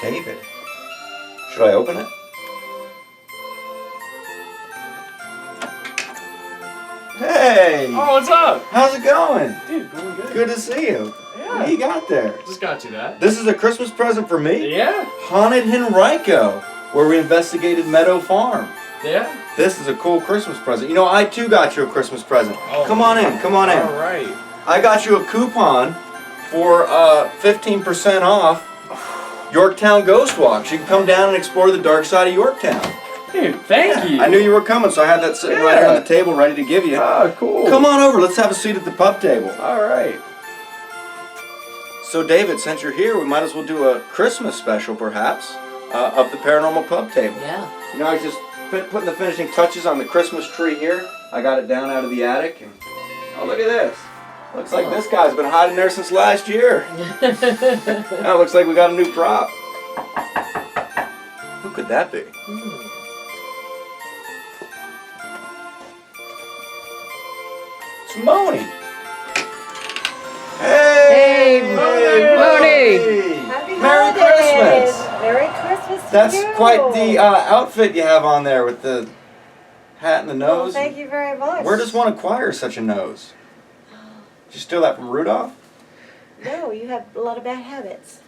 David. Should I open it? Hey! Oh, what's up? How's it going? Dude, going good. Good to see you. Yeah. What do you got there? Just got you that. This is a Christmas present for me? Yeah. Haunted Henrico, where we investigated Meadow Farm. Yeah. This is a cool Christmas present. You know, I too got you a Christmas present. Oh, come on in, come on in. All right. I got you a coupon for 15% off Yorktown Ghost Walks. You can come down and explore the dark side of Yorktown. Dude, thank you. I knew you were coming, so I had that sitting right here on the table ready to give you. Oh, cool. Come on over, let's have a seat at the pub table. All right. So David, since you're here, we might as well do a Christmas special perhaps of the Paranormal Pub Table. Yeah. You know, I was just putting the finishing touches on the Christmas tree here. I got it down out of the attic. And, oh, look at this. Looks like this guy's been hiding there since last year. Now it looks like we got a new prop. Who could that be? It's Moni. Hey, Moni. Happy Merry holidays. Christmas. Merry Christmas to That's you. quite the outfit you have on there with the hat and the Well, nose. thank you very much. Where does one acquire such a nose? Did you steal that from Rudolph? No, you have a lot of bad habits.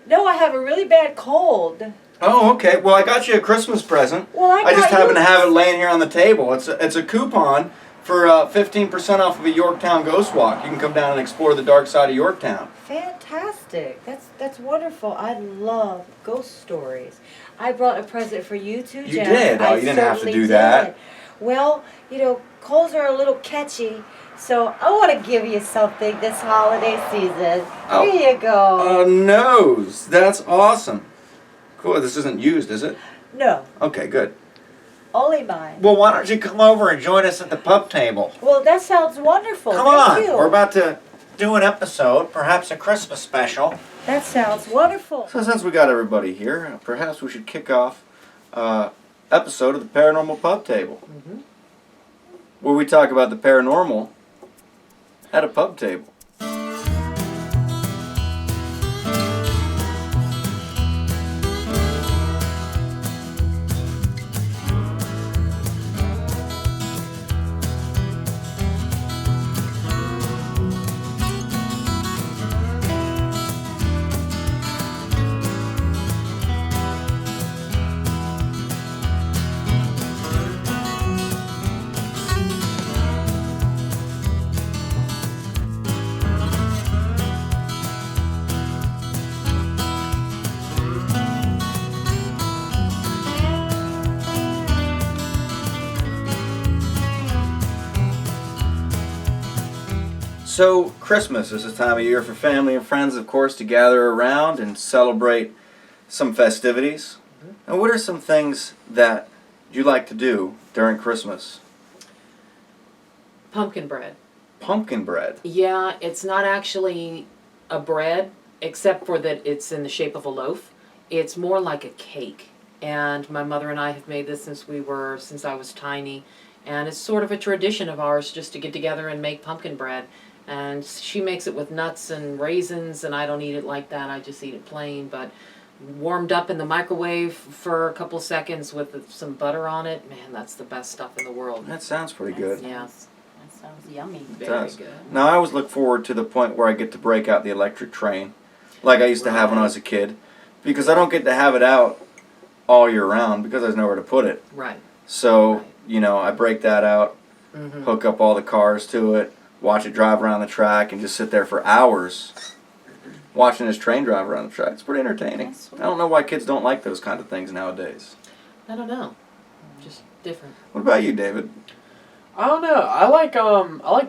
No, I have a really bad cold. Oh, okay. Well, I got you a Christmas present. Well, I just got happen to you- have it laying here on the table. It's a coupon for 15% off of a Yorktown Ghost Walk. You can come down and explore the dark side of Yorktown. Fantastic. That's wonderful. I love ghost stories. I brought a present for you too, You Jeff. did? Oh, I you didn't have to certainly do that. did. Well, you know, colds are a little catchy, so I want to give you something this holiday season. Oh. Here you go. A nose. That's awesome. Cool. This isn't used, is it? No, Okay, good. only mine. Well, why don't you come over and join us at the pub table? Well, that sounds wonderful. Come Thank on. you. We're about to do an episode, perhaps a Christmas special. That sounds wonderful. So since we got everybody here, perhaps we should kick off episode of the Paranormal Pub Table, where we talk about the paranormal at a pub table. So, Christmas is a time of year for family and friends, of course, to gather around and celebrate some festivities. And what are some things that you like to do during Christmas? Pumpkin bread. Pumpkin bread. Yeah, it's not actually a bread, except for that it's in the shape of a loaf. It's more like a cake. And my mother and I have made this since I was tiny. And it's sort of a tradition of ours just to get together and make pumpkin bread. And she makes it with nuts and raisins, and I don't eat it like that. I just eat it plain, but warmed up in the microwave for a couple seconds with some butter on it. Man, that's the best stuff in the world. That sounds pretty good. Yeah. That sounds yummy. Very does. good. Now, I always look forward to the point where I get to break out the electric train, like I used to have when I was a kid, because I don't get to have it out all year round because there's nowhere to put it. Right. So, you know, I break that out, hook up all the cars to it, watch it drive around the track, and just sit there for hours watching this train drive around the track. It's pretty entertaining. I don't know why kids don't like those kind of things nowadays. I don't know. Just different. What about you, David? I don't know. I like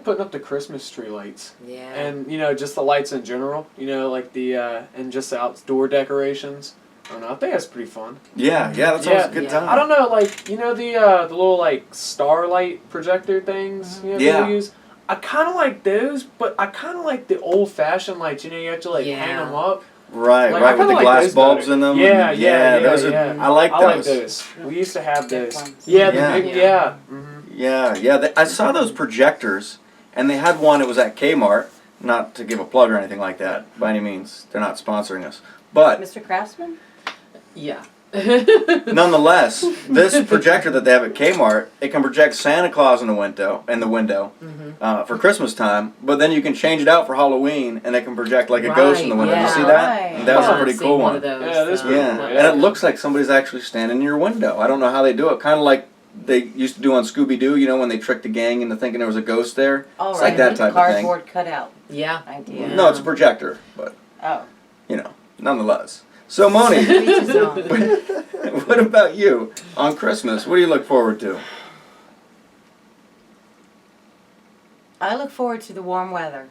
putting up the Christmas tree lights. Yeah. And, you know, just the lights in general. You know, like and just the outdoor decorations. I don't know. I think that's pretty fun. Yeah, that's always a good Yeah. time. I don't know, like, you know the little, like, starlight projector things you know, people use? I kind of like those, but I kind of like the old-fashioned lights. You know, you have to, like, hang them up. Right, Like, right, I with kinda the like glass those bulbs better. in them. Yeah, those are, yeah. I like those. I like those. We used to have Big those. ones. Yeah, Yeah. the big, yeah. Mm-hmm. Yeah, I saw those projectors, and they had one. It was at Kmart. Not to give a plug or anything like that by any means. They're not sponsoring us, but Mr. Craftsman? Yeah. nonetheless, this projector that they have at Kmart, it can project Santa Claus in the window, for Christmas time. But then you can change it out for Halloween, and it can project like a ghost in the window. Yeah. You see that? Right. That was a I've pretty seen cool one one. of those, Yeah, this so- pretty Yeah, cool, and it looks like somebody's actually standing in your window. I don't know how they do it. Kind of like they used to do on Scooby Doo. You know, when they tricked the gang into thinking there was a ghost there. Oh, It's right. like that type of thing. Cardboard cutout Yeah. idea. Yeah. No, it's a projector, but Oh. nonetheless. So, Moni, Each his own. what about you on Christmas? What do you look forward to? I look forward to the warm weather.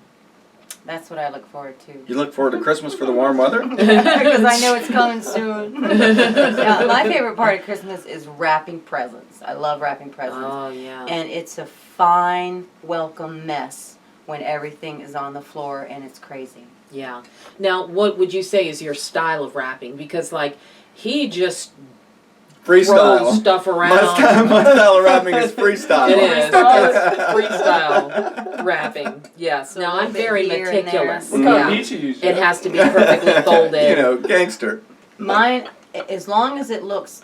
That's what I look forward to. You look forward to Christmas for the warm weather? Because I know it's coming soon. Yeah, my favorite part of Christmas is wrapping presents. I love wrapping presents. Oh, yeah. And it's a fine, welcome mess when everything is on the floor and it's crazy. Yeah. Now, what would you say is your style of wrapping? Because, like, he just throws Freestyle. stuff around. My style of rapping is freestyle. It is. Freestyle wrapping. Yes. So a Now, little I'm bit very here and there. meticulous. What kind of Yeah. meat you use? It has to be perfectly folded. You know, gangster. Mine, as long as it looks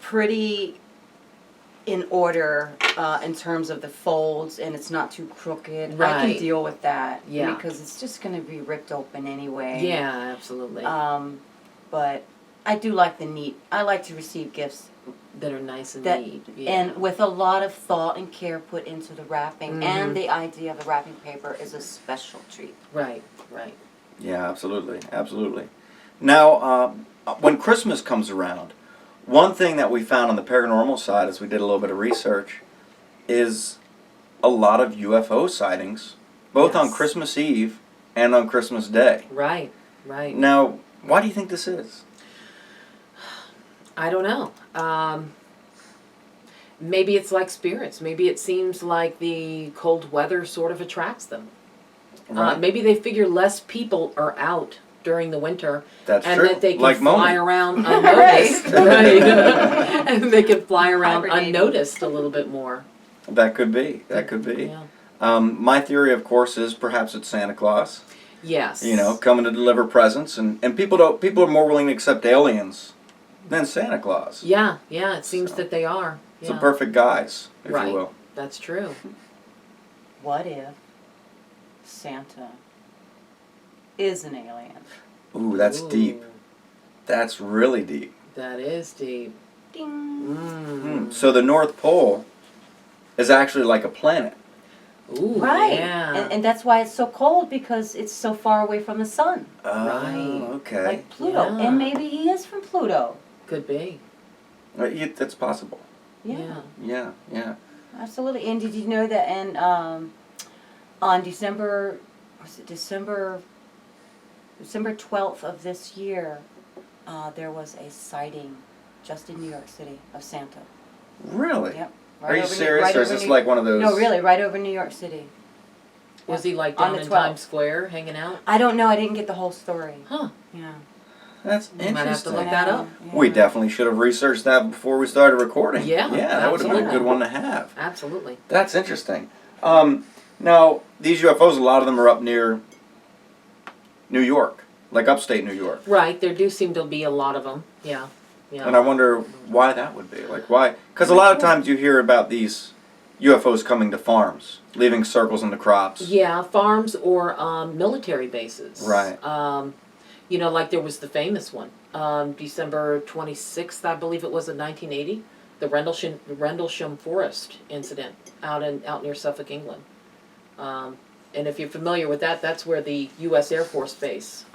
pretty in order in terms of the folds and it's not too crooked, I Right. can deal with that. Yeah. Because it's just going to be ripped open anyway. Yeah, absolutely. But I do like I like to receive gifts That are nice and that, neat. Yeah. and with a lot of thought and care put into the wrapping, and the idea of the wrapping paper is a special treat. Right, right. Yeah, absolutely, absolutely. Now, when Christmas comes around, one thing that we found on the paranormal side, as we did a little bit of research, is a lot of UFO sightings, both on Yes. Christmas Eve and on Christmas Day. Right, right. Now, why do you think this is? I don't know. Maybe it's like spirits. Maybe it seems like the cold weather sort of attracts them. Right. Maybe they figure less people are out during the winter, That's and true. that they can Like fly Moni. around unnoticed. Right. And they can fly around Hibernating. unnoticed a little bit more. That could be. That could be. Yeah. My theory, of course, is perhaps it's Santa Claus. Yes. You know, coming to deliver presents, and people are more willing to accept aliens than Santa Claus. Yeah, yeah. It seems So, that they are. It's Yeah. a perfect guise, if Right. you will. That's true. What if Santa is an alien? Ooh, that's Ooh, deep. That's really deep. That is deep. Ding. So the North Pole is actually like a planet. Ooh, Right. yeah. And that's why it's so cold, because it's so far away from the sun. Right. Okay. Like Pluto. Yeah. And maybe he is from Pluto. Could be. That's possible. Yeah. Yeah. Absolutely. And did you know that on December 12th of this year, there was a sighting just in New York City of Santa. Really? Yep. Are you over serious, right or is over this New- like one of those? No, really, right over New York City. Was he like On down the in 12th. Times Square hanging out? I don't know. I didn't get the whole story. Huh. Yeah. That's You might have to interesting. look that up. Yeah. We definitely should have researched that before we started recording. Yeah, Yeah, that would have been a absolutely. good one to have. Absolutely. That's interesting. Now, these UFOs, a lot of them are up near New York, like upstate New York. Right. There do seem to be a lot of them. Yeah. Yeah. And I wonder why that would be. Like, why? Because a lot of times you hear about these UFOs coming to farms, leaving circles in the crops. Yeah, farms or military bases. Right. You know, like there was the famous one, December 26th, I believe it was, in 1980, the Rendlesham Forest incident out near Suffolk, England. And if you're familiar with that, that's where the U.S. Air Force Base,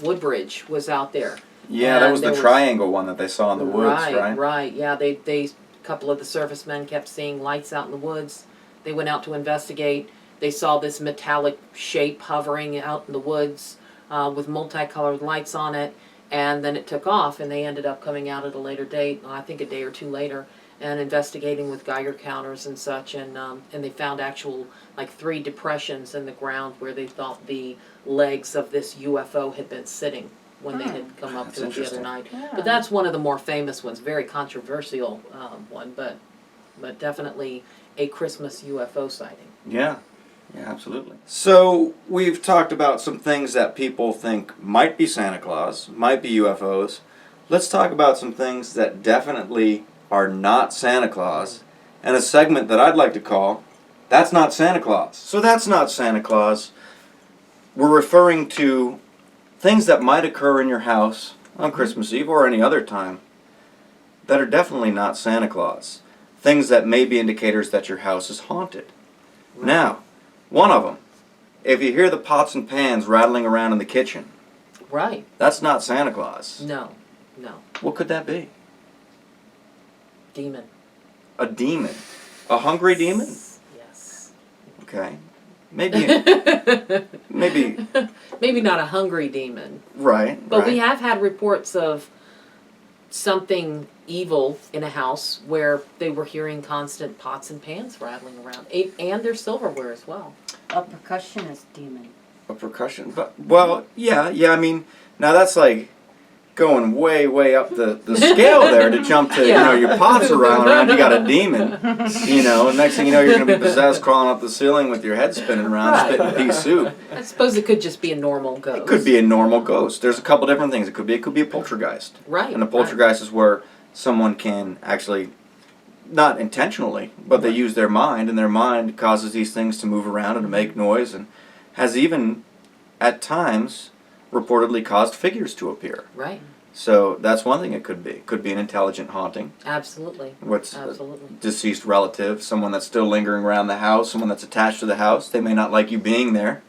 Woodbridge, was out there. Yeah, that And was the there was- triangle one that they saw in the woods, right? Right. Yeah, they a couple of the servicemen kept seeing lights out in the woods. They went out to investigate. They saw this metallic shape hovering out in the woods with multicolored lights on it, and then it took off, and they ended up coming out at a later date, I think a day or two later, and investigating with Geiger counters and such, and they found actual, like, 3 depressions in the ground where they thought the legs of this UFO had been sitting when they had come up That's to it the other interesting. night. Yeah. But that's one of the more famous ones, very controversial one, but but definitely a Christmas UFO sighting. Yeah. Yeah, absolutely. So we've talked about some things that people think might be Santa Claus, might be UFOs. Let's talk about some things that definitely are not Santa Claus, and a segment that I'd like to call, That's Not Santa Claus. So that's not Santa Claus. We're referring to things that might occur in your house on Christmas Eve or any other time that are definitely not Santa Claus. Things that may be indicators that your house is haunted. Right. Now, one of them, if you hear the pots and pans rattling around in the kitchen, Right. that's not Santa Claus. No. No. What could that be? Demon. A demon. A hungry demon? Yes. Okay. Maybe, maybe, Maybe not a hungry demon, right, but right. we have had reports of something evil in a house where they were hearing constant pots and pans rattling around, and their silverware as well. A percussionist demon. A percussion, but, well, yeah, I mean, now that's like going way, way up the scale there to jump to, Yeah. your pots are rattling around, you got a demon, next thing you know, you're going to be possessed crawling up the ceiling with your head spinning around, Right. spitting pea soup. I suppose it could just be a normal ghost. It could be a normal ghost. There's a couple different things. It could be a poltergeist. Right. And a poltergeist is where someone can actually, not intentionally, but they use their mind, and their mind causes these things to move around and to make noise, and has even, at times, reportedly caused figures to appear. Right. So that's one thing it could be. It could be an intelligent haunting. Absolutely. What's Absolutely. a deceased relative, someone that's still lingering around the house, someone that's attached to the house. They may not like you being there,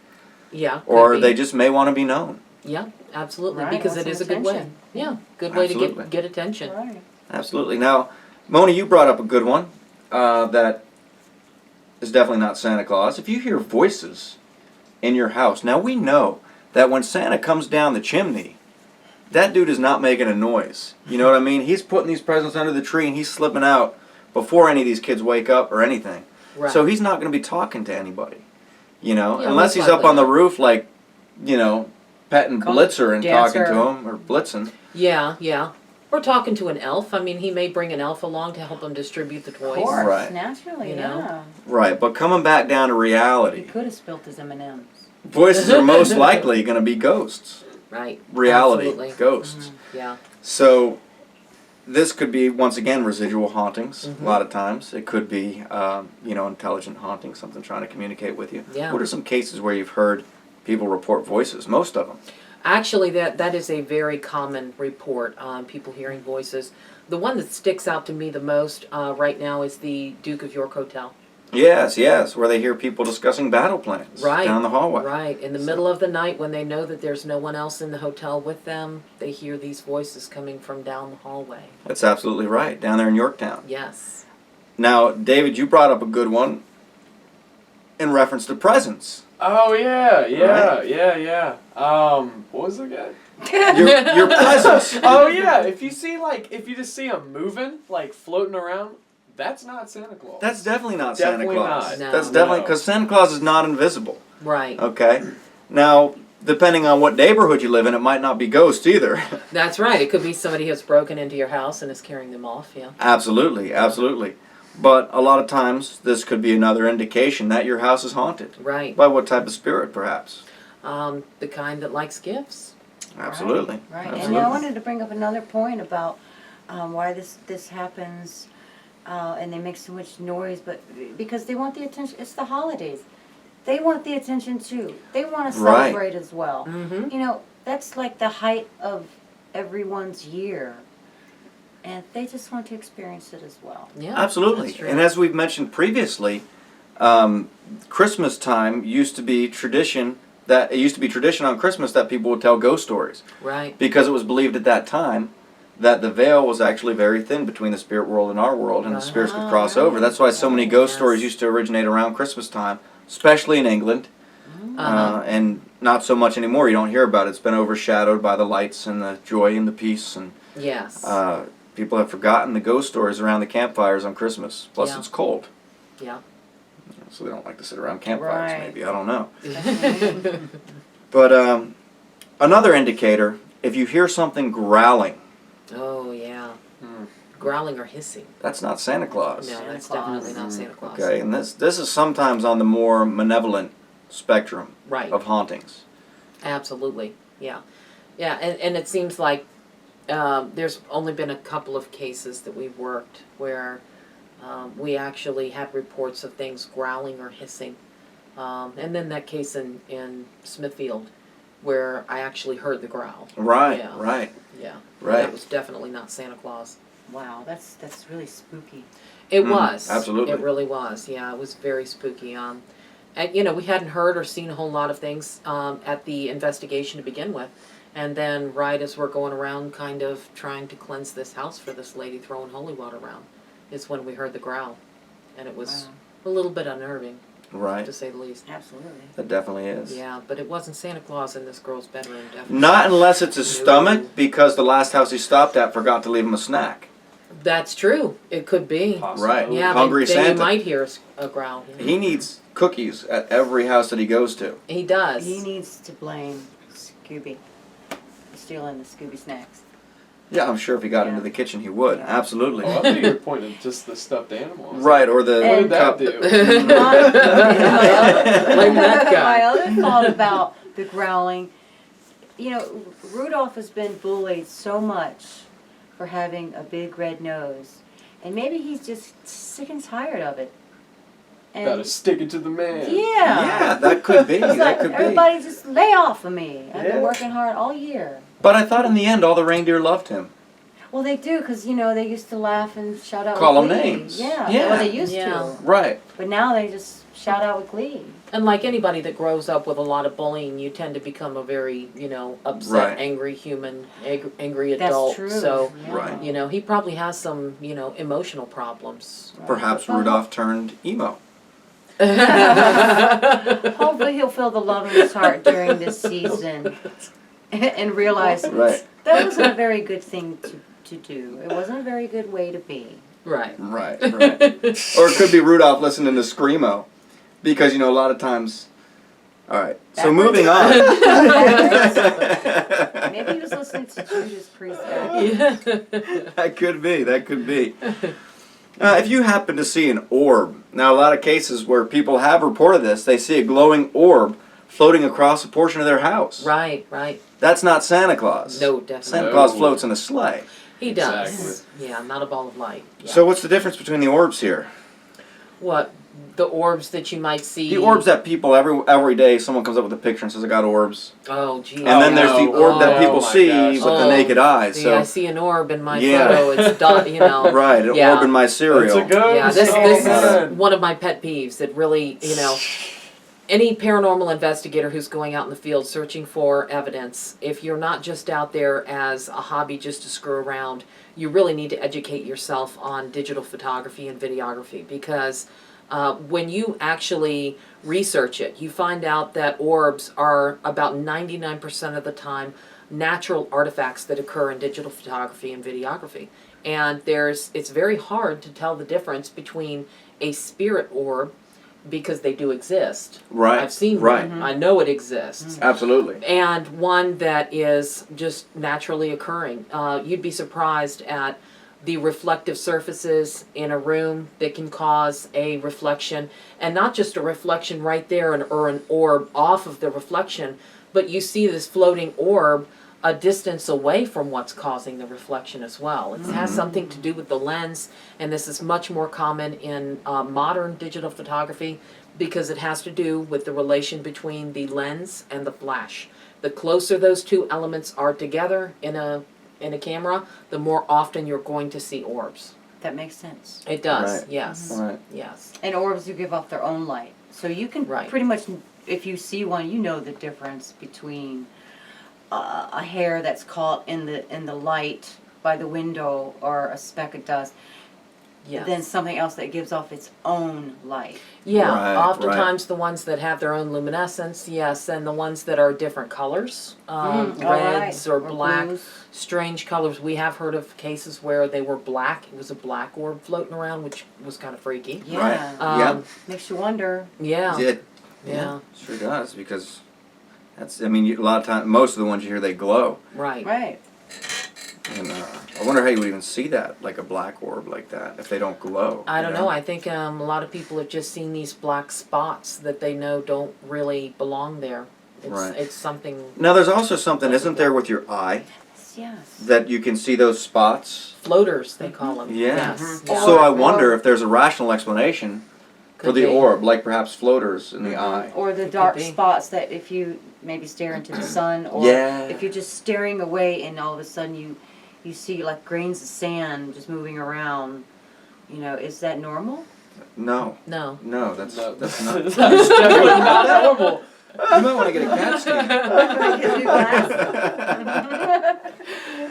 Yeah. or could be. they just may want to be known. Yeah, absolutely. Right, because want it is a some good way. attention. Yeah, good way Absolutely. to get attention. Right. Absolutely. Now, Mona, you brought up a good one that is definitely not Santa Claus. If you hear voices in your house, now we know that when Santa comes down the chimney, that dude is not making a noise. You know what I mean? He's putting these presents under the tree and he's slipping out before any of these kids wake up or anything. Right. So he's not going to be talking to anybody. Yeah, Unless most he's up on the likely roof like, petting Blitzer and talking Dancer. to him or blitzing. Yeah, yeah. Or talking to an elf. I mean, he may bring an elf along to help him distribute the Of toys. course, Right. naturally, You know? yeah. Right, but coming back down to He reality, could have spilt his M&Ms. voices are most likely going to be ghosts. Right. Reality, Absolutely. ghosts. Yeah. So this could be, once again, residual hauntings. Mhm. A lot of times it could be intelligent haunting, something trying to communicate with you. Yeah. What are some cases where you've heard people report voices? Most of them. Actually, that is a very common report on people hearing voices. The one that sticks out to me the most right now is the Duke of York Hotel. Yes, where they hear people discussing battle plans Right. down the hallway. Right. In the middle of the night when they know that there's no one else in the hotel with them, they hear these voices coming from down the hallway. That's absolutely right, down there in Yorktown. Yes. Now, David, you brought up a good one in reference to presents. Oh yeah. Right. What was it again? Your presents. Oh yeah. If you just see them moving, like floating around, that's not Santa Claus. That's definitely not Definitely Santa Claus. not. No. That's definitely No. because Santa Claus is not invisible. Right. Okay. Now, depending on what neighborhood you live in, it might not be ghosts either. That's right. It could be somebody who's broken into your house and is carrying them off. Yeah. Absolutely. But a lot of times, this could be another indication that your house is haunted. Right. By what type of spirit, perhaps? The kind that likes gifts. Absolutely. Right. Absolutely. And I wanted to bring up another point about why this happens, and they make so much noise, but because they want the attention. It's the holidays. They want the attention too. They want to Right. celebrate as well. Mm-hmm. That's like the height of everyone's year. And they just want to experience it as well. Yeah. Absolutely. That's true. And as we've mentioned previously, Christmas time used to be tradition. It used to be tradition on Christmas that people would tell ghost stories. Right. Because it was believed at that time that the veil was actually very thin between the spirit world and our world, and the spirits could cross over. That's why so many ghost Yes. stories used to originate around Christmas time, especially in England, and not so much anymore. You don't hear about it. It's been overshadowed by the lights and the joy and the peace, and Yes. people have forgotten the ghost stories around the campfires on Christmas. Plus, Yeah. it's cold, Yeah. so they don't like to sit around campfires. Right. Maybe, I don't know. But another indicator: if you hear something growling. Oh yeah. growling or hissing. That's not Santa Claus. No, Santa that's Claus. definitely not Santa Claus. Okay, and this is sometimes on the more malevolent spectrum Right. of hauntings. Absolutely. Yeah. Yeah, and it seems like there's only been a couple of cases that we've worked where we actually had reports of things growling or hissing. And then that case in Smithfield where I actually heard the growl. Right, Yeah. right. Yeah. Right. That was definitely not Santa Claus. Wow, that's really spooky. It was. absolutely. It really was. Yeah, it was very spooky. And, you know, we hadn't heard or seen a whole lot of things at the investigation to begin with. And then right as we're going around kind of trying to cleanse this house for this lady throwing holy water around is when we heard the growl. And it was a little bit unnerving, Right. to say the least. Absolutely. That definitely is. Yeah, but it wasn't Santa Claus in this girl's bedroom, definitely. Not unless it's his No. stomach, because the last house he stopped at forgot to leave him a snack. That's true. It could be. Possible. Right. Yeah, Hungry then Santa. you might hear a growl. Yeah. He needs cookies at every house that he goes to. He does. He needs to blame Scooby for stealing the Scooby snacks. Yeah, I'm sure if he got Yeah. into the kitchen, he would. Yeah. Absolutely. Oh, I think you're pointing at just the stuffed animals. Right, or the What did that cup. do? Like that guy. My other thought about the growling, you know, Rudolph has been bullied so much for having a big red nose, and maybe he's just sick and tired of it. And Gotta stick it to the man. Yeah, that could be. It's That like, could be. everybody just lay off of me. I've Yeah. been working hard all year. But I thought in the end all the reindeer loved him. Well, they do, because, you know, they used to laugh and shout out Call with 'em glee. names. Yeah, Yeah. well, they used Yeah. to. Right. But now they just shout out with glee. And like anybody that grows up with a lot of bullying, you tend to become a very, you know, upset, Right. angry human, angry That's adult. true. So, Yeah. Right. you know, he probably has some, you know, emotional problems. Perhaps Well, Rudolph turned emo. Hopefully he'll feel the love in his heart during this season and realize Right. that wasn't a very good thing to do. It wasn't a very good way to be. Right. Right, right. Or it could be Rudolph listening to Screamo. Because, you know, a lot of times... Alright, so That moving on. Maybe he was listening to Judas Priest. Yeah. That could be, that could be. If you happen to see an orb, now a lot of cases where people have reported this, they see a glowing orb floating across a portion of their house. Right, right. That's not Santa Claus. No, definitely. Santa No. Claus floats in a sleigh. He does. Exactly. Yeah, not a ball of light. Yeah. So what's the difference between the orbs here? What? The orbs that you might see. The orbs that people, every day someone comes up with a picture and says, I got orbs. Oh, geez. And then there's the no. orb that Oh people my see gosh. with the Oh. naked eye. See, So I see an orb in my Yeah. photo. It's dot, you know. Right, an Yeah. orb in my cereal. It's a ghost. Yeah, this Oh, is man. one of my pet peeves that really, you know, any paranormal investigator who's going out in the field searching for evidence, if you're not just out there as a hobby just to screw around, you really need to educate yourself on digital photography and videography, because when you actually research it, you find out that orbs are about 99% of the time natural artifacts that occur in digital photography and videography. And it's very hard to tell the difference between a spirit orb, because they do exist. Right, I've seen right. one. I know it exists. Absolutely. And one that is just naturally occurring. You'd be surprised at the reflective surfaces in a room that can cause a reflection, and not just a reflection right there or an orb off of the reflection, but you see this floating orb a distance away from what's causing the reflection as well. It has something to do with the lens, and this is much more common in modern digital photography because it has to do with the relation between the lens and the flash. The closer those two elements are together in a camera, the more often you're going to see orbs. That makes sense. It does, Right. yes, Right. yes. And orbs do give off their own light. So you can Right. pretty much, if you see one, you know the difference between a hair that's caught in the light by the window or a speck of dust, Yes. than something else that gives off its own light. Yeah, Right, oftentimes the ones that have their own luminescence, yes, and the ones that are different colors, reds Alright. or black, blues. strange colors. We have heard of cases where they were black. It was a black orb floating around, which was kind of freaky. Yeah. Right. Yeah. Makes you wonder. Yeah, It, yeah, sure does, because that's, I mean, a lot of times, most of the ones you hear, they glow. right. Right. And I wonder how you would even see that, like a black orb like that, if they don't glow. I don't you know. I think a lot of people have just seen these black spots that they know don't really belong there. Right. It's something. Now, there's also something, isn't there, with your eye, Yes. that you can see those spots? Floaters, they call them. Yeah. Yes. So I wonder if there's a rational explanation for Could the be. orb, like perhaps floaters in the eye. Or the It dark could be. spots that if you maybe stare into the sun, or Yeah. if you're just staring away and all of a sudden you see like grains of sand just moving around, is that normal? No. No. No, that's not. That's definitely not normal. You might want to get a CAT scan.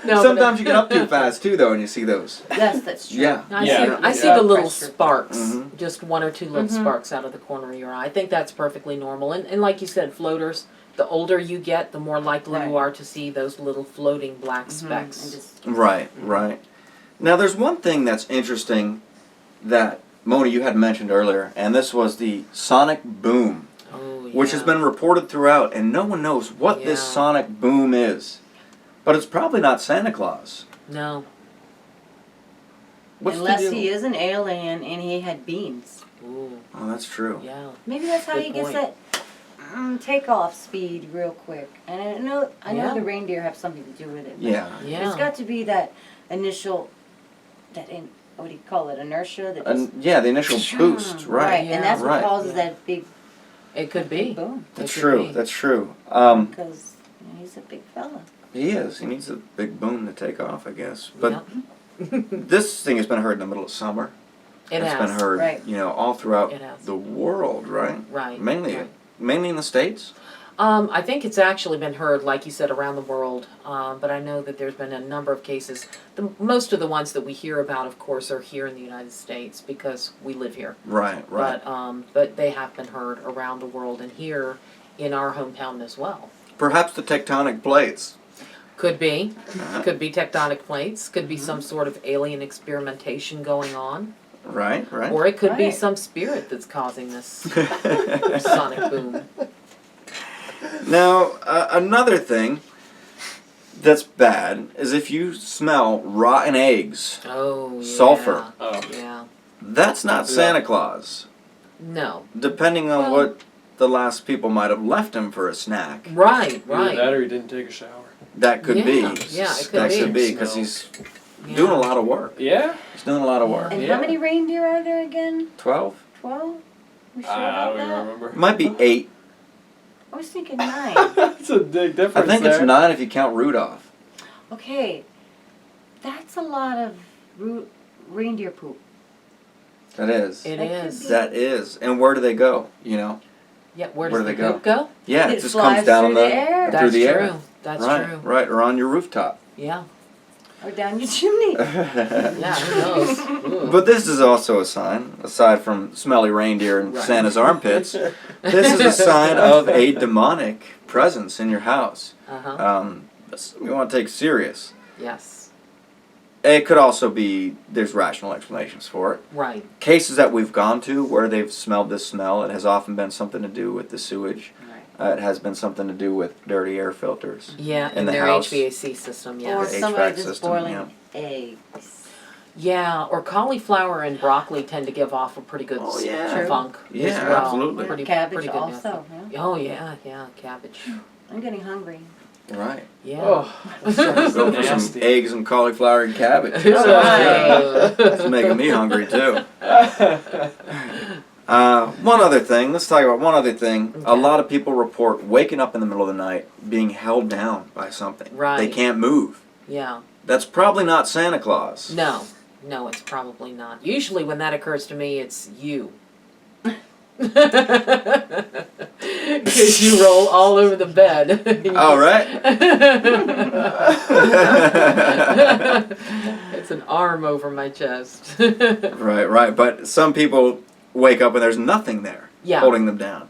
No. Sometimes you get up too fast too, though, and you see those. Yes, that's true. Yeah. I Yeah. see the little Pressure. sparks, Mhm. just one or two little sparks out of the corner of your eye. I think that's perfectly normal. And like you said, floaters, the older you get, the more likely you Right. are to see those little floating black specks. And just, Right, right. Now, there's one thing that's interesting that, Mona, you had mentioned earlier, and this was the sonic boom, Oh, yeah. which has been reported throughout, and no one knows what this Yeah. sonic boom is. But it's probably not Santa Claus. No. What's the unless deal? he is an alien and he had beams. Ooh, Oh, that's true. yeah. Maybe that's how Good he gets point. that takeoff speed real quick. And I know Yeah. the reindeer have something to do with it. but Yeah. Yeah. It's got to be that initial, what do you call it, inertia? That just, Yeah, the initial boost, right. Yeah. And that's what Right. causes Yeah. that big It could be. boom. That's It could true, be. that's true. Because he's a big fella. He is. He needs a big boom to take off, I guess. But Yeah. this thing has been heard in the middle of summer. It It's has. been heard, Right. all throughout It has. the world, right? Right. Mainly, right. mainly in the States. I think it's actually been heard, like you said, around the world. But I know that there's been a number of cases. Most of the ones that we hear about, of course, are here in the United States because we live here. Right, right. But they have been heard around the world and here in our hometown as well. Perhaps the tectonic plates. Could be. Could be tectonic plates. Could be some sort of alien experimentation going on. Right, right. Or it could be Right. some spirit that's causing this sonic boom. Now, another thing that's bad is if you smell rotten eggs. Oh, yeah. Sulfur. Oh. Yeah. That's not Yeah. Santa Claus. No. Depending on Well- what the last people might have left him for a snack. Right, Either right. that or he didn't take a shower. That could be. Yeah, yeah, it could that be. could be because he's doing a lot of work. Yeah? He's doing a lot of work. And Yeah. how many reindeer are there again? 12? 12? We sure I about don't even that? remember. Might be 8. I was thinking 9. That's a big difference I think there. it's 9 if you count Rudolph. Okay, that's a lot of reindeer poop. That is. It That could is. be. That is. And where do they go? Yeah, where Where does do the they poop go? Yeah, It it just flies comes down through the air. through That's the true. air. That's right, true. right, or on your rooftop. Yeah. Or down your chimney. Yeah, who knows? Ooh. But this is also a sign, aside from smelly reindeer and Right. Santa's armpits, this is a sign of a demonic presence in your house. Uh-huh. We want to take serious. Yes. It could also be, there's rational explanations for it. Right. Cases that we've gone to where they've smelled this smell, it has often been something to do with the sewage. Right. It has been something to do with dirty air filters. Yeah, In in the their house. HVAC system, Or yes. HVAC somebody just system, boiling eggs. Yeah, or cauliflower and broccoli tend to give off a pretty good Oh, yeah. funk Yeah, as well. absolutely. Pretty, Cabbage pretty good also. method. Yeah. Oh, yeah, cabbage. I'm getting hungry. Right. Yeah. Oh, Go for some nasty. eggs and cauliflower and cabbage. Right. It's making me hungry too. One other thing. Let's talk about one other thing. A Okay. lot of people report waking up in the middle of the night being held down by something. Right. They can't move. Yeah. That's probably not Santa Claus. No, it's probably not. Usually when that occurs to me, it's you. Because you roll all over the bed. All right. It's an arm over my chest. Right. But some people wake up and there's nothing there Yeah. holding them down.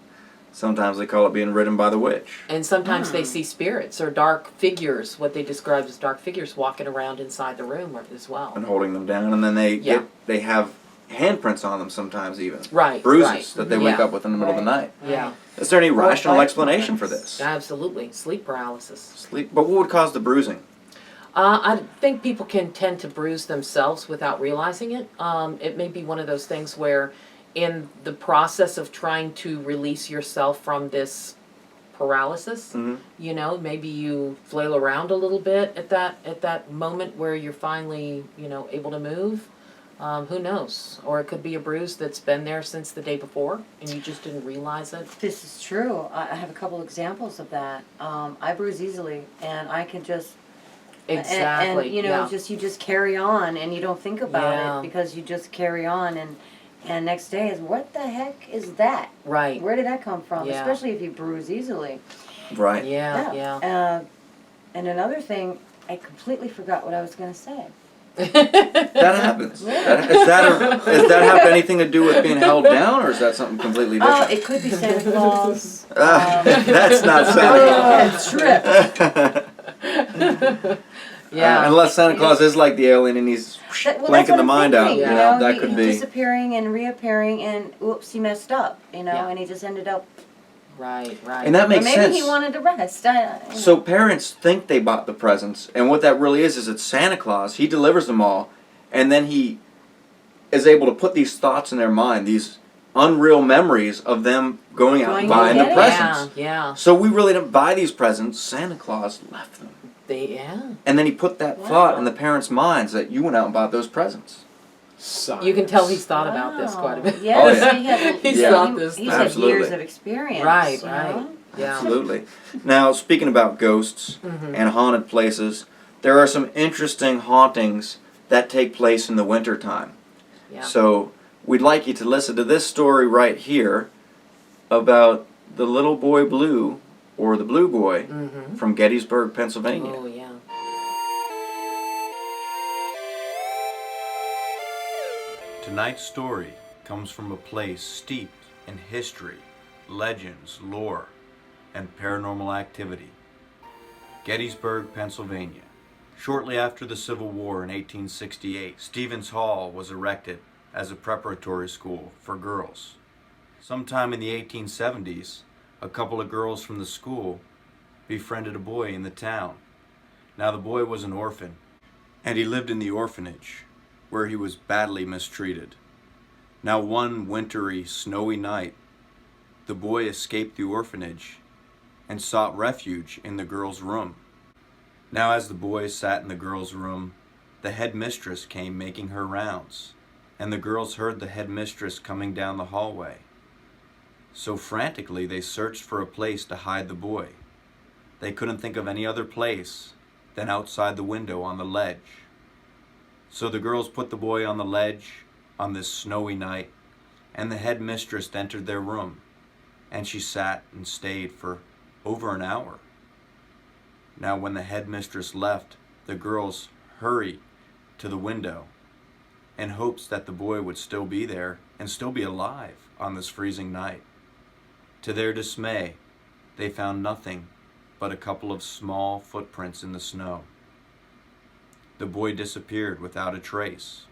Sometimes they call it being ridden by the witch. And sometimes they see spirits or dark figures, what they describe as dark figures, walking around inside the room as well. And holding them down, and then they Yeah. they have handprints on them sometimes, even Right. bruises right. that they wake Yeah. up with in the middle of the night. Yeah, Is there any rational bite explanation for marks. this? absolutely. Sleep paralysis. Sleep, but what would cause the bruising? I think people can tend to bruise themselves without realizing it. It may be one of those things where, in the process of trying to release yourself from this paralysis, you know, maybe you flail around a little bit at that moment where you're finally, you know, able to move. Who knows? Or it could be a bruise that's been there since the day before, and you just didn't realize it. This is true. I have a couple examples of that. I bruise easily, and I can just Exactly. and you know, yeah. you just carry on, and you don't think about Yeah. it because you just carry on, and next day is what the heck is that? Right. Where did that come from? Yeah. Especially if you bruise easily. Right. Yeah. And another thing, I completely forgot what I was going to say. That happens. Yeah. Does that have anything to do with being held down, or is that something completely Oh, different? it could be Santa Claus. That's not Santa Trip. Yeah. unless Santa Claus is like the alien and he's That's blanking what the I'm mind out. thinking, You you know, know, that could he's be. disappearing and reappearing, and oops, he messed up, you know, Yeah. and he just ended up. Right. And that Or makes maybe sense. he wanted to rest. So parents think they bought the presents, and what that really is it's Santa Claus. He delivers them all, and then he is able to put these thoughts in their mind, these unreal memories of them going out and buying the getting it. presents. Yeah. So we really didn't buy these presents. Santa Claus left them. Yeah. And then he put that thought in the parents' minds that you went out and bought those presents. Science. You can tell he's thought about this quite a bit. Yes, Oh, yeah. he has. He's Yeah. thought this. He's through. had Absolutely. years of experience. Right. you Right. know? Yeah. Absolutely. Now, speaking about ghosts and haunted places, there are some interesting hauntings that take place in the wintertime. Yeah. So we'd like you to listen to this story right here about the little boy Blue, or the Blue Boy, from Gettysburg, Pennsylvania. Oh yeah. Tonight's story comes from a place steeped in history, legends, lore, and paranormal activity. Gettysburg, Pennsylvania. Shortly after the Civil War in 1868, Stevens Hall was erected as a preparatory school for girls. Sometime in the 1870s, a couple of girls from the school befriended a boy in the town. Now the boy was an orphan, and he lived in the orphanage, where he was badly mistreated. Now one wintry, snowy night, the boy escaped the orphanage and sought refuge in the girl's room. Now as the boy sat in the girl's room, the headmistress came making her rounds, and the girls heard the headmistress coming down the hallway. So frantically they searched for a place to hide the boy. They couldn't think of any other place than outside the window on the ledge. So the girls put the boy on the ledge on this snowy night, and the headmistress entered their room, and she sat and stayed for over an hour. Now when the headmistress left, the girls hurried to the window in hopes that the boy would still be there and still be alive on this freezing night. To their dismay, they found nothing but a couple of small footprints in the snow. The boy disappeared without a trace.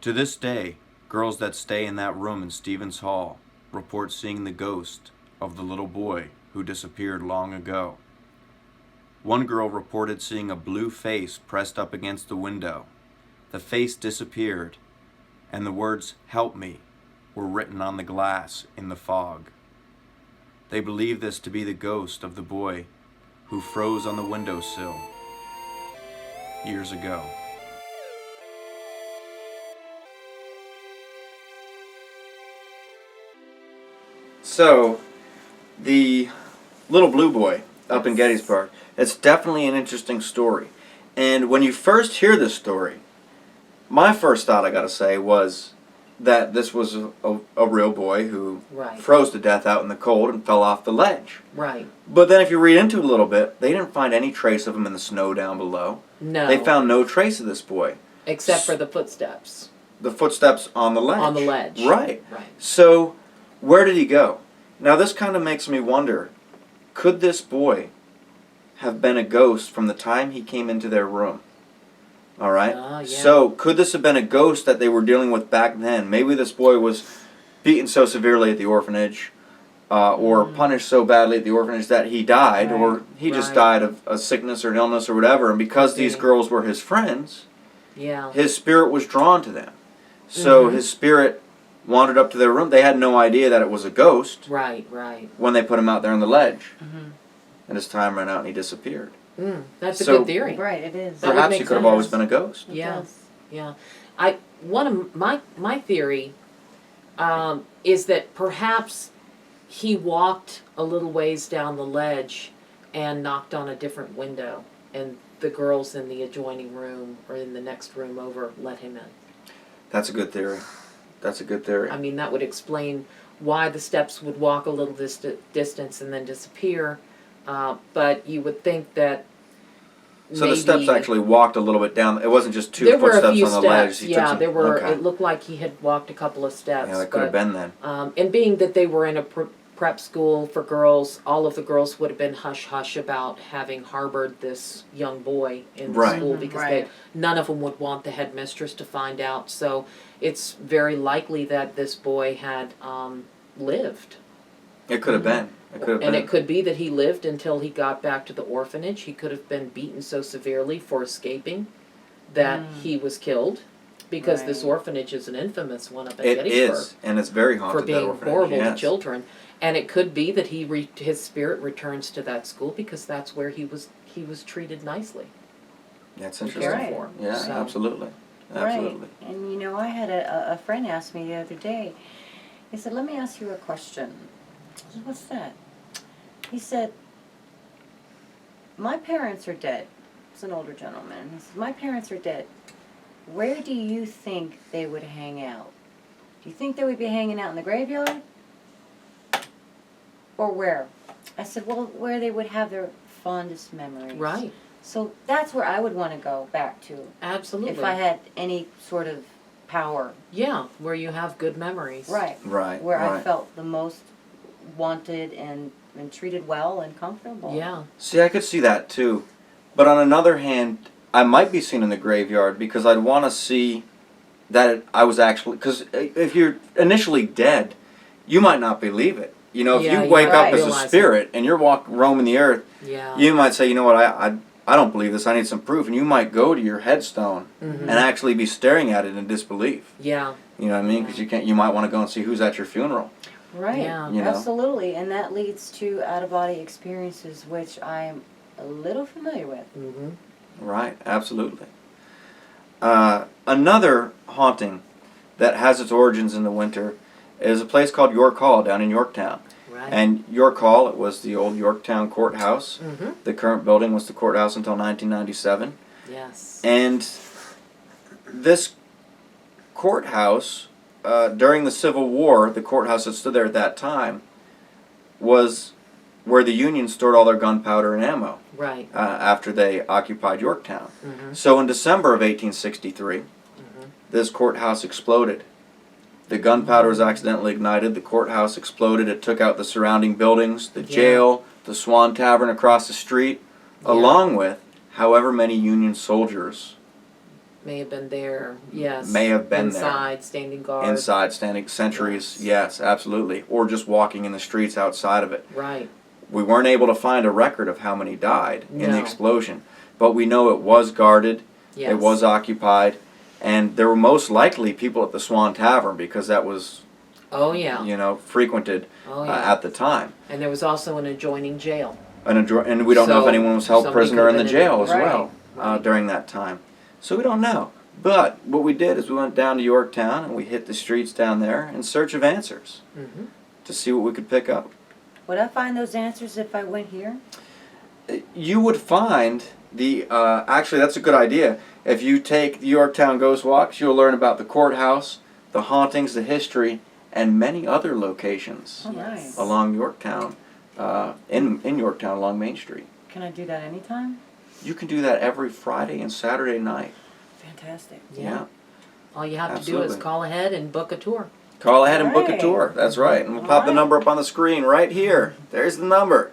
To this day, girls that stay in that room in Stevens Hall report seeing the ghost of the little boy who disappeared long ago. One girl reported seeing a blue face pressed up against the window. The face disappeared, and the words "Help me" were written on the glass in the fog. They believe this to be the ghost of the boy who froze on the windowsill years ago. So, the little blue boy up in Gettysburg, it's definitely an interesting story. And when you first hear this story, my first thought, I gotta say, was that this was a real boy who Right. froze to death out in the cold and fell off the ledge. Right. But then if you read into it a little bit, they didn't find any trace of him in the snow down below. No. They found no trace of this boy. Except for the footsteps The footsteps on the ledge. on the ledge. Right. Right. So, where did he go? Now this kind of makes me wonder, could this boy have been a ghost from the time he came into their room? All right? Yeah. So, could this have been a ghost that they were dealing with back then? Maybe this boy was beaten so severely at the orphanage or punished so badly at the orphanage that he died, or he just died of a sickness or an illness or whatever. And because these girls were his friends, his spirit was drawn to them. So his spirit wandered up to their room. They had no idea that it was a ghost. Right. When they put him out there on the ledge. And his time ran out and he disappeared. That's a good theory. Right, it is. Perhaps he could have always been a ghost. Yeah. One of my theory is that perhaps he walked a little ways down the ledge and knocked on a different window, and the girls in the adjoining room or in the next room over let him in. That's a good theory. That's a good theory. I mean, that would explain why the steps would walk a little distance and then disappear. But you would think that so the steps actually walked a little bit down. It wasn't just two footsteps on the ledge. There were. Okay. It looked like he had walked a couple of steps. Yeah, that could have been then. And being that they were in a prep school for girls, all of the girls would have been hush-hush about having harbored this young boy in the school because none of them would want the headmistress to find out. So it's very likely that this boy had lived. It could have been. It could be that he lived until he got back to the orphanage. He could have been beaten so severely for escaping that he was killed, because this orphanage is an infamous one up in Gettysburg. It is, and it's very haunted. For being horrible to children. And it could be that his spirit returns to that school because that's where he was treated nicely. That's interesting. Yeah, absolutely. Absolutely. Right. And you know, I had a friend ask me the other day, he said, let me ask you a question. I said, what's that? He said, my parents are dead. It's an older gentleman. He said, my parents are dead. Where do you think they would hang out? Do you think they would be hanging out in the graveyard? Or where? I said, well, where they would have their fondest memories. Right. So that's where I would want to go back to. Absolutely. If I had any sort of power. Yeah, where you have good memories. Right. Right. Where I felt the most wanted and treated well and comfortable. Yeah. See, I could see that too. But on another hand, I might be seen in the graveyard because I'd want to see that I was actually... Because if you're initially dead, you might not believe it. You know, if you wake up as a spirit and you're roaming the earth, you might say, you know what, I don't believe this, I need some proof. And you might go to your headstone and actually be staring at it in disbelief. Yeah. You know what I mean? Because you might want to go and see who's at your funeral. Right, yeah. You know? Absolutely. And that leads to out-of-body experiences, which I'm a little familiar with. Right, absolutely. Another haunting that has its origins in the winter is a place called York Hall down in Yorktown. Right. And York Hall, it was the old Yorktown courthouse. The current building was the courthouse until 1997. Yes. And this courthouse, during the Civil War, the courthouse that stood there at that time, was where the Union stored all their gunpowder and ammo. Right. After they occupied Yorktown. So in December of 1863, this courthouse exploded. The gunpowder was accidentally ignited. The courthouse exploded. It took out the surrounding buildings, the jail, the Swan Tavern across the street, along with however many Union soldiers may have been there. Yes. May have been inside, standing guard. Inside, standing sentries. Yes, absolutely. Or just walking in the streets outside of it. Right. We weren't able to find a record of how many died in the explosion, but we know it was guarded. Yes. It was occupied. And there were most likely people at the Swan Tavern because that was, frequented at the time. And there was also an adjoining jail. And we don't know if anyone was held prisoner in the jail as well right. During that time. So we don't know. But what we did is we went down to Yorktown and we hit the streets down there in search of answers to see what we could pick up. Would I find those answers if I went here? You would find actually that's a good idea. If you take the Yorktown Ghost Walks, you'll learn about the courthouse, the hauntings, the history, and many other locations along Yorktown, in Yorktown along Main Street. Can I do that anytime? You can do that every Friday and Saturday night. Fantastic. Yeah. All you have to do is call ahead and book a tour. Call ahead and book a tour. That's right. And we'll pop the number up on the screen right here. There's the number.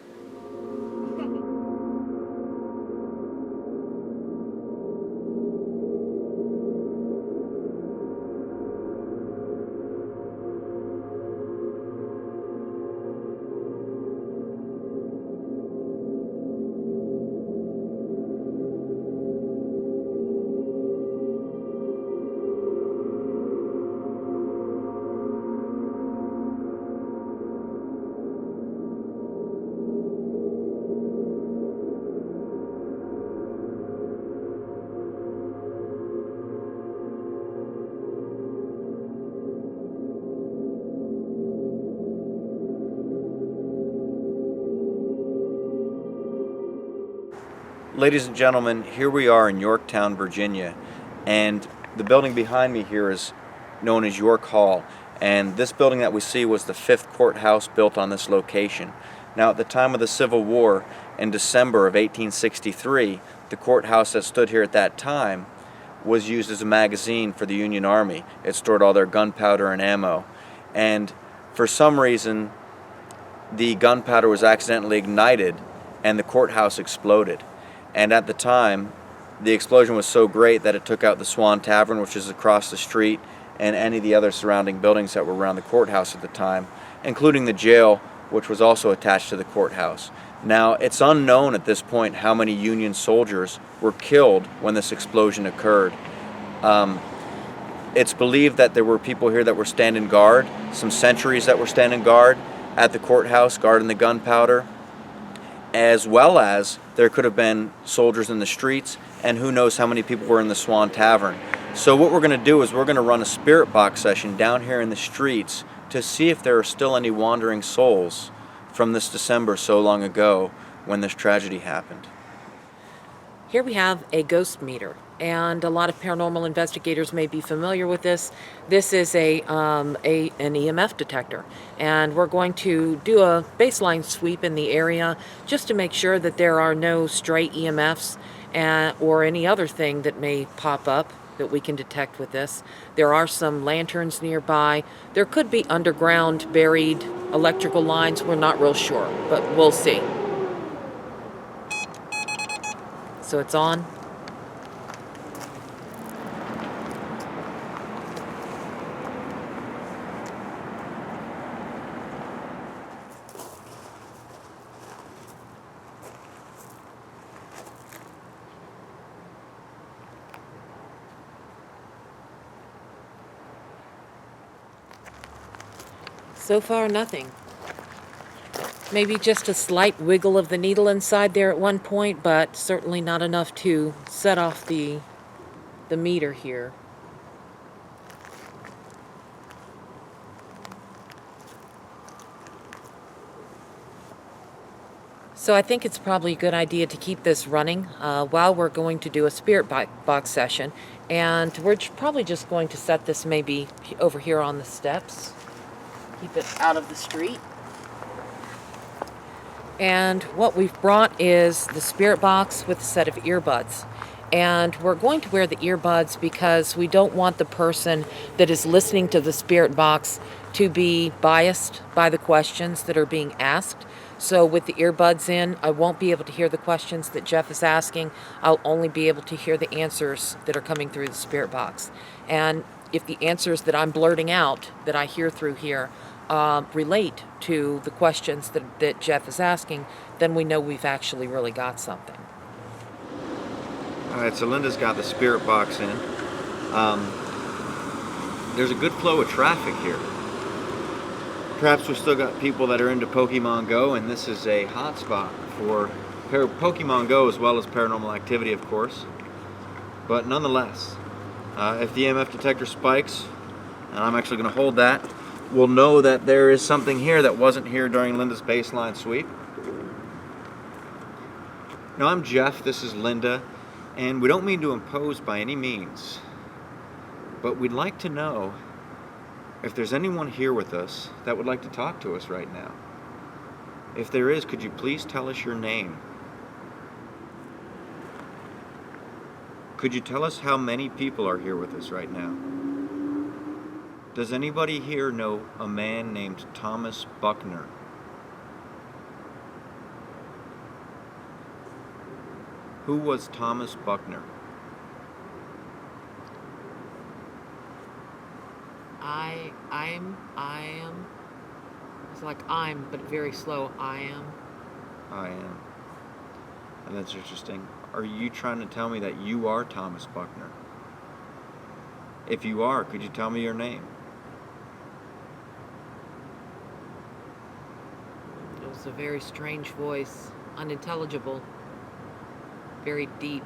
Ladies and gentlemen, here we are in Yorktown, Virginia, and the building behind me here is known as York Hall, and this building that we see was the 5th courthouse built on this location. Now, at the time of the Civil War, in December of 1863, the courthouse that stood here at that time was used as a magazine for the Union Army. It stored all their gunpowder and ammo, and for some reason the gunpowder was accidentally ignited and the courthouse exploded. And at the time, the explosion was so great that it took out the Swan Tavern, which is across the street, and any of the other surrounding buildings that were around the courthouse at the time, including the jail, which was also attached to the courthouse. Now, it's unknown at this point how many Union soldiers were killed when this explosion occurred. It's believed that there were people here that were standing guard, some sentries that were standing guard at the courthouse, guarding the gunpowder, as well as there could have been soldiers in the streets, and who knows how many people were in the Swan Tavern. So what we're going to do is we're going to run a spirit box session down here in the streets to see if there are still any wandering souls from this December so long ago when this tragedy happened. Here we have a ghost meter, and a lot of paranormal investigators may be familiar with this. This is an EMF detector, and we're going to do a baseline sweep in the area just to make sure that there are no stray EMFs or any other thing that may pop up that we can detect with this. There are some lanterns nearby. There could be underground buried electrical lines. We're not real sure, but we'll see. So it's on. So far, nothing. Maybe just a slight wiggle of the needle inside there at one point, but certainly not enough to set off the meter here. So I think it's probably a good idea to keep this running while we're going to do a spirit box session. And we're probably just going to set this maybe over here on the steps. Keep it out of the street. And what we've brought is the spirit box with a set of earbuds. And we're going to wear the earbuds because we don't want the person that is listening to the spirit box to be biased by the questions that are being asked. So with the earbuds in, I won't be able to hear the questions that Jeff is asking. I'll only be able to hear the answers that are coming through the spirit box. And if the answers that I'm blurting out, that I hear through here, relate to the questions that Jeff is asking, then we know we've actually really got something. All right, so Linda's got the spirit box in. There's a good flow of traffic here. Perhaps we've still got people that are into Pokemon Go, and this is a hot spot for Pokemon Go as well as paranormal activity, of course. But nonetheless, if the EMF detector spikes, and I'm actually going to hold that, we'll know that there is something here that wasn't here during Linda's baseline sweep. Now, I'm Jeff, this is Linda, and we don't mean to impose by any means, but we'd like to know if there's anyone here with us that would like to talk to us right now. If there is, could you please tell us your name? Could you tell us how many people are here with us right now? Does anybody here know a man named Thomas Buckner? Who was Thomas Buckner? I am. It's like I'm, but very slow. I am. And that's interesting. Are you trying to tell me that you are Thomas Buckner? If you are, could you tell me your name? It was a very strange voice, unintelligible, very deep.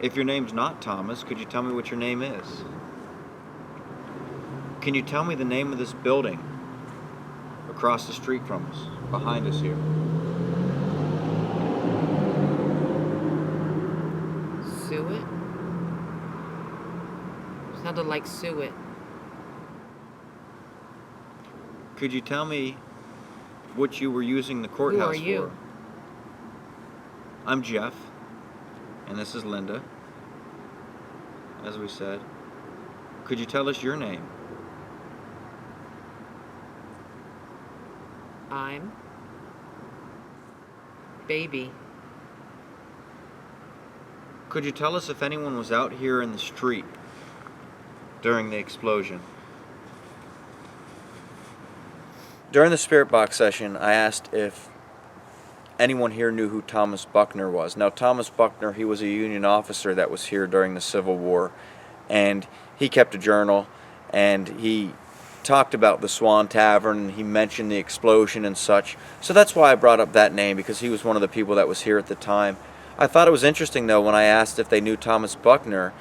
If your name's not Thomas, could you tell me what your name is? Can you tell me the name of this building across the street from us, behind us here? like suet. Could you tell me what you were using the courthouse Who are you? for? I'm Jeff, and this is Linda, as we said. Could you tell us your name? I'm Baby. Could you tell us if anyone was out here in the street during the explosion? During the Spirit Box session, I asked if anyone here knew who Thomas Buckner was. Now, Thomas Buckner, he was a Union officer that was here during the Civil War, and he kept a journal, and he talked about the Swan Tavern, and he mentioned the explosion and such. So that's why I brought up that name, because he was one of the people that was here at the time. I thought it was interesting, though, when I asked if they knew Thomas Buckner,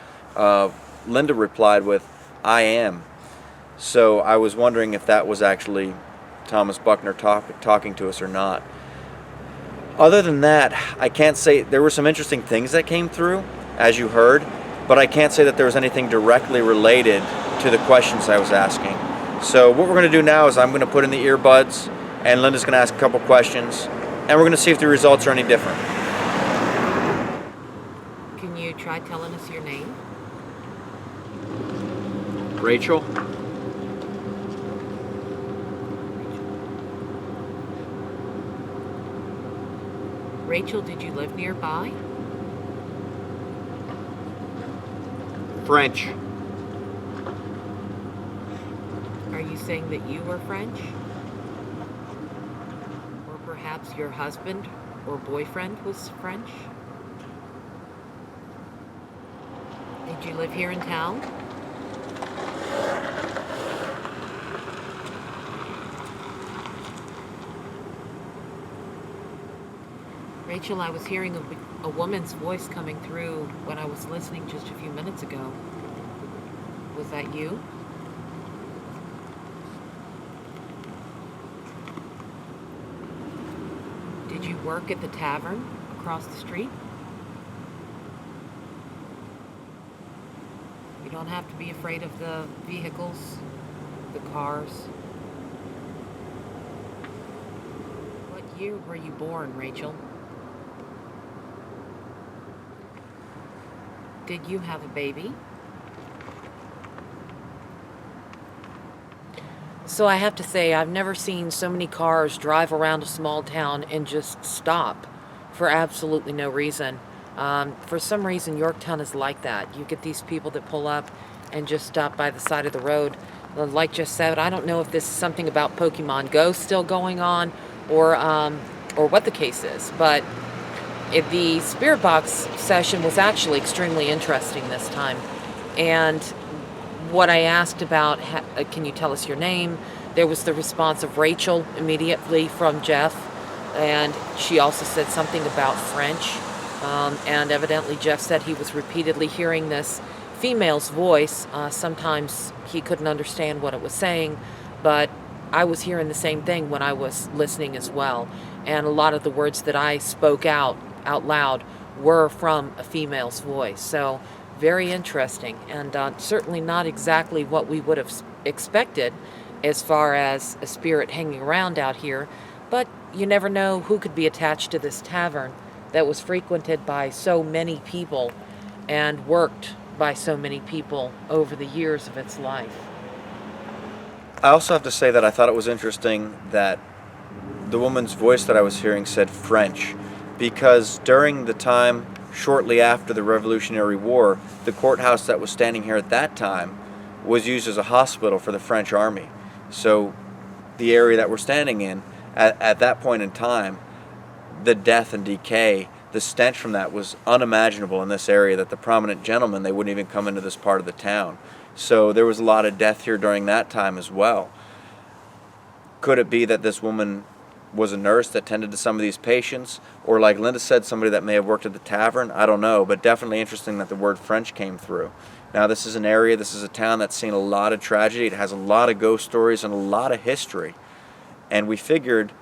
Linda replied with, "I am." So I was wondering if that was actually Thomas Buckner talking to us or not. Other than that, I can't say. There were some interesting things that came through, as you heard, but I can't say that there was anything directly related to the questions I was asking. So what we're going to do now is I'm going to put in the earbuds, and Linda's going to ask a couple questions, and we're going to see if the results are any different. Can you try telling us your name? Rachel? Rachel, did you live nearby? French. Are you saying that you were French? Or perhaps your husband or boyfriend was French? Did you live here in town? Rachel, I was hearing a woman's voice coming through when I was listening just a few minutes ago. Was that you? Did you work at the tavern across the street? You don't have to be afraid of the vehicles, the cars. What year were you born, Rachel? Did you have a baby? So I have to say, I've never seen so many cars drive around a small town and just stop for absolutely no reason. For some reason, Yorktown is like that. You get these people that pull up and just stop by the side of the road. Like just said, I don't know if this is something about Pokemon Go still going on or what the case is, but the Spirit Box session was actually extremely interesting this time. And what I asked about, can you tell us your name? There was the response of Rachel immediately from Jeff. And she also said something about French. And evidently Jeff said he was repeatedly hearing this female's voice. Sometimes he couldn't understand what it was saying, but I was hearing the same thing when I was listening as well. And a lot of the words that I spoke out loud were from a female's voice. So very interesting, and certainly not exactly what we would have expected as far as a spirit hanging around out here. But you never know who could be attached to this tavern that was frequented by so many people and worked by so many people over the years of its life. I also have to say that I thought it was interesting that the woman's voice that I was hearing said French, because during the time shortly after the Revolutionary War, the courthouse that was standing here at that time was used as a hospital for the French army. So the area that we're standing in, at that point in time, the death and decay, the stench from that was unimaginable in this area, that the prominent gentlemen, they wouldn't even come into this part of the town. So there was a lot of death here during that time as well. Could it be that this woman was a nurse that tended to some of these patients, or like Linda said, somebody that may have worked at the tavern? I don't know, but definitely interesting that the word French came through. Now this is an area, this is a town that's seen a lot of tragedy. It has a lot of ghost stories and a lot of history. And we figured,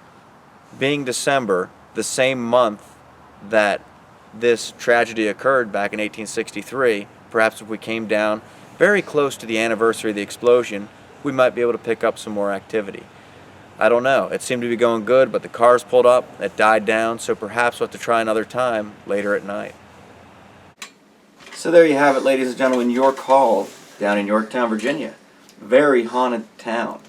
being December, the same month that this tragedy occurred back in 1863, perhaps if we came down, very close to the anniversary of the explosion, we might be able to pick up some more activity. I don't know. It seemed to be going good, but the cars pulled up, it died down, so perhaps we'll have to try another time later at night. So there you have it, ladies and gentlemen, your call down in Yorktown, Virginia. Very haunted town.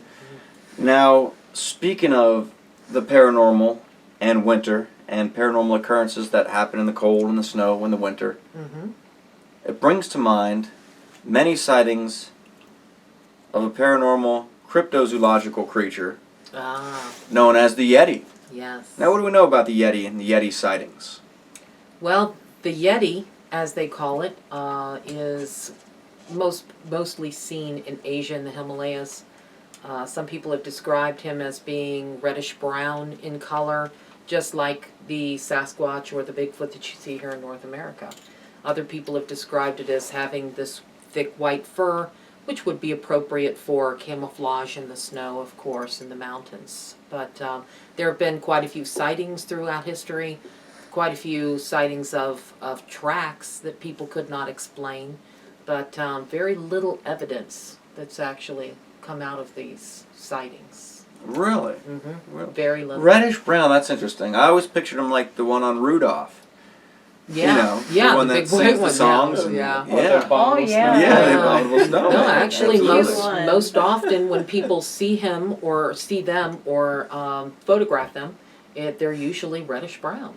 Now, speaking of the paranormal and winter and paranormal occurrences that happen in the cold and the snow and the winter, it brings to mind many sightings of a paranormal cryptozoological creature known as the Yeti. Yes. Now, what do we know about the Yeti and the Yeti sightings? Well, the Yeti, as they call it, is mostly seen in Asia and the Himalayas. Some people have described him as being reddish-brown in color, just like the Sasquatch or the Bigfoot that you see here in North America. Other people have described it as having this thick white fur, which would be appropriate for camouflage in the snow, of course, in the mountains. But there have been quite a few sightings throughout history, quite a few sightings of tracks that people could not explain, but very little evidence that's actually come out of these sightings. Really? Really? Very little. Reddish brown, that's interesting. I always pictured him like the one on Rudolph. Yeah, the one that big sings the one, songs. yeah. Yeah. Oh, yeah. Yeah, the Yeah. abominable snowman. No, actually, Absolutely. most often when people see him or see them or photograph them, they're usually reddish brown.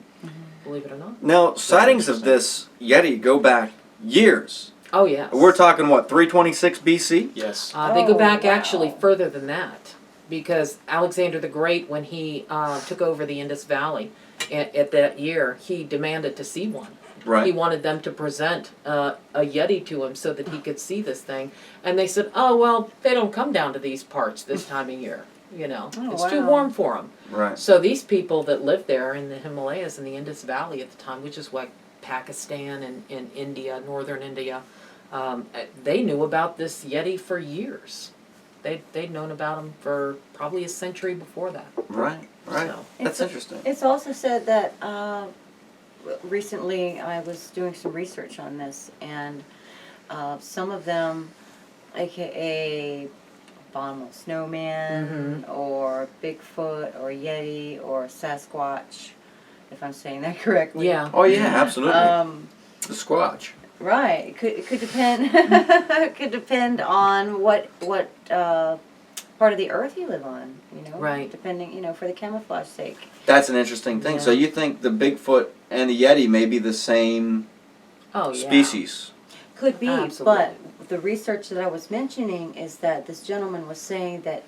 Believe it or not. Now, sightings of this Yeti go back years. Oh yes. We're talking, what, 326 BC? Yes. They go Oh, back wow. actually further than that, because Alexander the Great, when he took over the Indus Valley at that year, he demanded to see one. He Right. wanted them to present a Yeti to him so that he could see this thing. And they said, oh, well, they don't come down to these parts this time of year. You know, Oh, it's too wow. warm for them. Right. So these people that lived there in the Himalayas and the Indus Valley at the time, which is like Pakistan and India, northern India, they knew about this Yeti for years. They'd known about him for probably a century before that. Right. Right. So. That's interesting. It's also said that recently I was doing some research on this, and some of them, aka abominable snowman, or Bigfoot, or Yeti, or Sasquatch, if I'm saying that correctly. Yeah. Oh, yeah, absolutely. The Squatch. Right. It could depend. Could depend on what part of the earth you live on. You know. Right. Depending, for the camouflage sake. That's an interesting thing. Yeah. So you think the Bigfoot and the Yeti may be the same Oh, yeah. species? Could be, Absolutely. but the research that I was mentioning is that this gentleman was saying that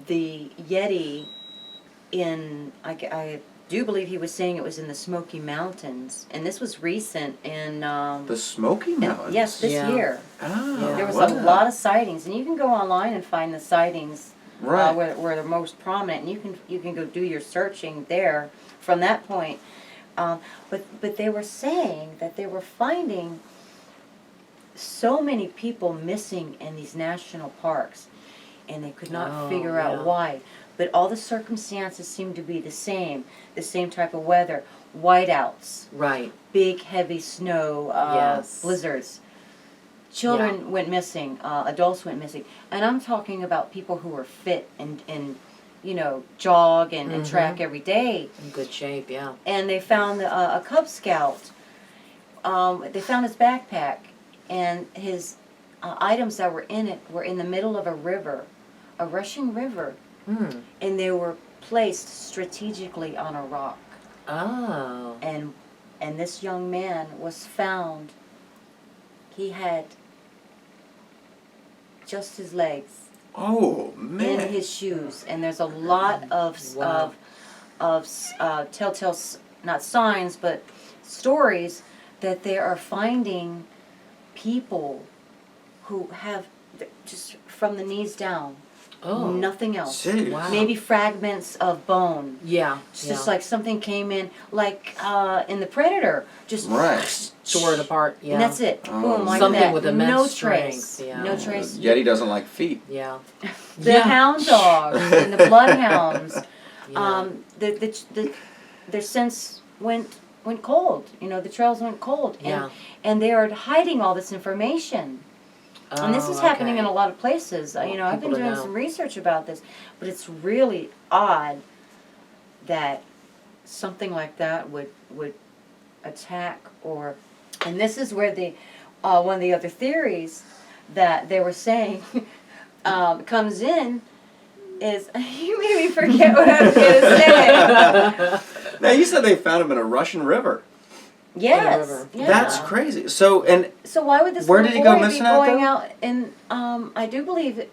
the Yeti I do believe he was saying it was in the Smoky Mountains, and this was recent in The Smoky Mountains? yes, this Yeah. year. Oh, There was wow. a lot of sightings, and you can go online and find the sightings Right. where they're most prominent, and you can go do your searching there from that point. But they were saying that they were finding so many people missing in these national parks, and they could not figure out yeah. why. But all the circumstances seemed to be the same type of weather, whiteouts, Right. big heavy snow, Yes. blizzards. Children went missing, adults went missing, and I'm talking about people who were fit and jog and track every day. In good shape, yeah. And they found a Cub Scout. They found his backpack, and his items that were in it were in the middle of a river, a rushing river, and they were placed strategically on a rock. Oh. And this young man was found. He had just his legs Oh, man. in his shoes, and there's a lot of Wow. telltale, not signs, but stories that they are finding people who have just from the knees down, Oh. nothing else. Serious? Wow. Maybe fragments of bone. Yeah. It's just like something came in, like in the Predator, just Right. tore it apart. Yeah. and that's it. Oh, Boom, like Something that. with immense no strength, trace. yeah. No The trace. Yeti doesn't like feet. Yeah. The Yeah. hound dogs and the bloodhounds. Yeah. Their sense went cold. The trails went cold, Yeah. and they are hiding all this information. And this is happening in a lot of places. You know, I've been doing some research about this, but it's really odd that something like that would attack or, and this is where the one of the other theories that they were saying comes in is, you made me forget what I was going to say. Now you said they found him in a Russian river. Yes. Yeah. That's crazy. So why would this where little did he go boy missing be at, going though? out in I do believe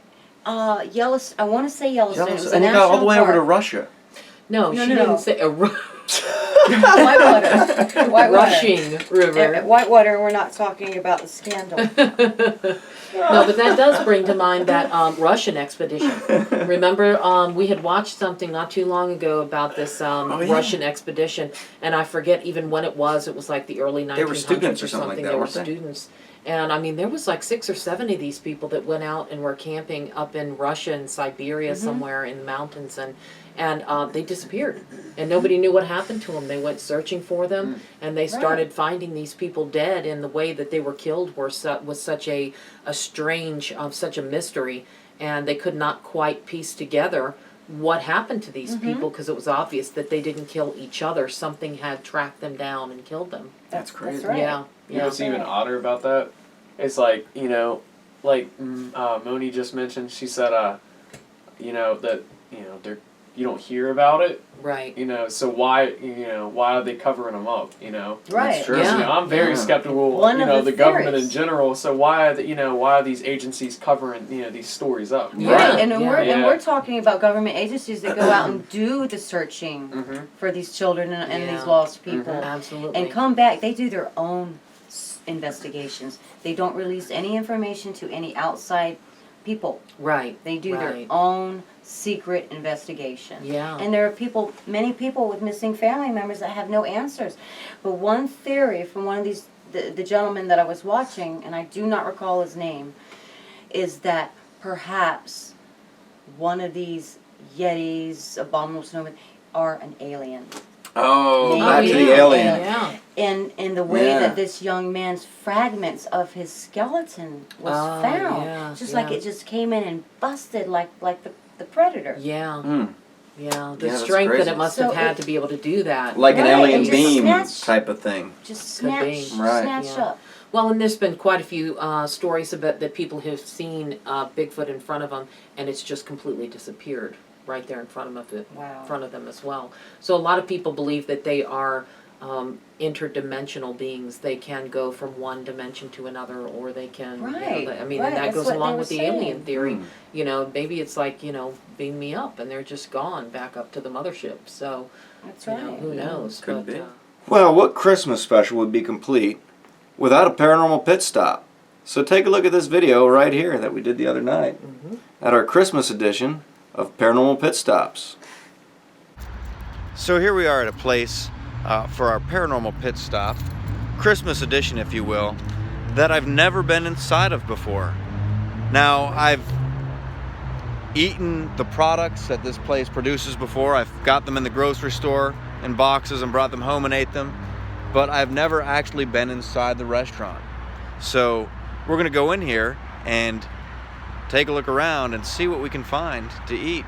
Yellowstone. I want to say Yellowstone. It was a and he got all the way national over to park. Russia. No, she didn't say Whitewater. rushing river. Whitewater, we're not talking about the scandal. No, but that does bring to mind that Russian expedition. Remember, we had watched something not too long ago about this Russian expedition, and I forget even when it was. It was like the early 1900s They were students or something like that, They were weren't they? students. And I mean, there was like 6 or 7 of these people that went out and were camping up in Russia and Siberia somewhere in the mountains, and they disappeared, and nobody knew what happened to them. They went searching for them, and they started finding these people dead, and the way that they were killed was such a strange, such a mystery, and they could not quite piece together what happened to these people, because it was obvious that they didn't kill each other. Something had tracked them down and killed them. That's crazy. That's right. Yeah. You know what's even odder about that? It's like, you know, like Moni just mentioned, she said, you know, that, you know, you don't hear about it. Right. You know, so why are they covering them up, you know? Right. That's true. You know, I'm very skeptical, One you of know, the the government in theories. general, so why are these agencies covering, you know, these stories up? Yeah. Right, and Yeah. we're talking about government agencies that go out and do the searching for these children and these lost people, Absolutely. and come back. They do their own investigations. They don't release any information to any outside people. Right. They do their Right. own secret investigation. Yeah. And there are many people with missing family members that have no answers. But one theory from one of these, the gentleman that I was watching, and I do not recall his name, is that perhaps one of these Yetis, abominable snowmen, are an alien. Oh, Maybe back to the an alien. Yeah. In the way Yeah. that this young man's fragments of his skeleton was found. yeah, Just like yeah. it just came in and busted like the predator. Yeah. Mm. Yeah. The that's strength that crazy. it must So have had it- to be able to do that. Like an Right, alien and just beam snatch- type of thing. Just Could be. snatched Yeah. up. Well, and there's been quite a few stories about that people have seen Bigfoot in front of them, and it's just completely disappeared right there in front of them, Wow. front of them as well. So a lot of people believe that they are interdimensional beings. They can go from one dimension to another, or they can. Right, You know, I mean, right, and that that's goes what they along were with the saying. alien theory. Mm. You know, maybe it's like, you know, beam me up, and they're just gone back up to the mothership. So, That's you right. know, who knows? Could but, be. Well, what Christmas special would be complete without a paranormal pit stop? So take a look at this video right here that we did the other night at our Christmas edition of Paranormal Pit Stops. So here we are at a place for our Paranormal Pit Stop, Christmas edition if you will, that I've never been inside of before. Now, I've eaten the products that this place produces before. I've got them in the grocery store in boxes and brought them home and ate them, but I've never actually been inside the restaurant. So we're gonna go in here and take a look around and see what we can find to eat.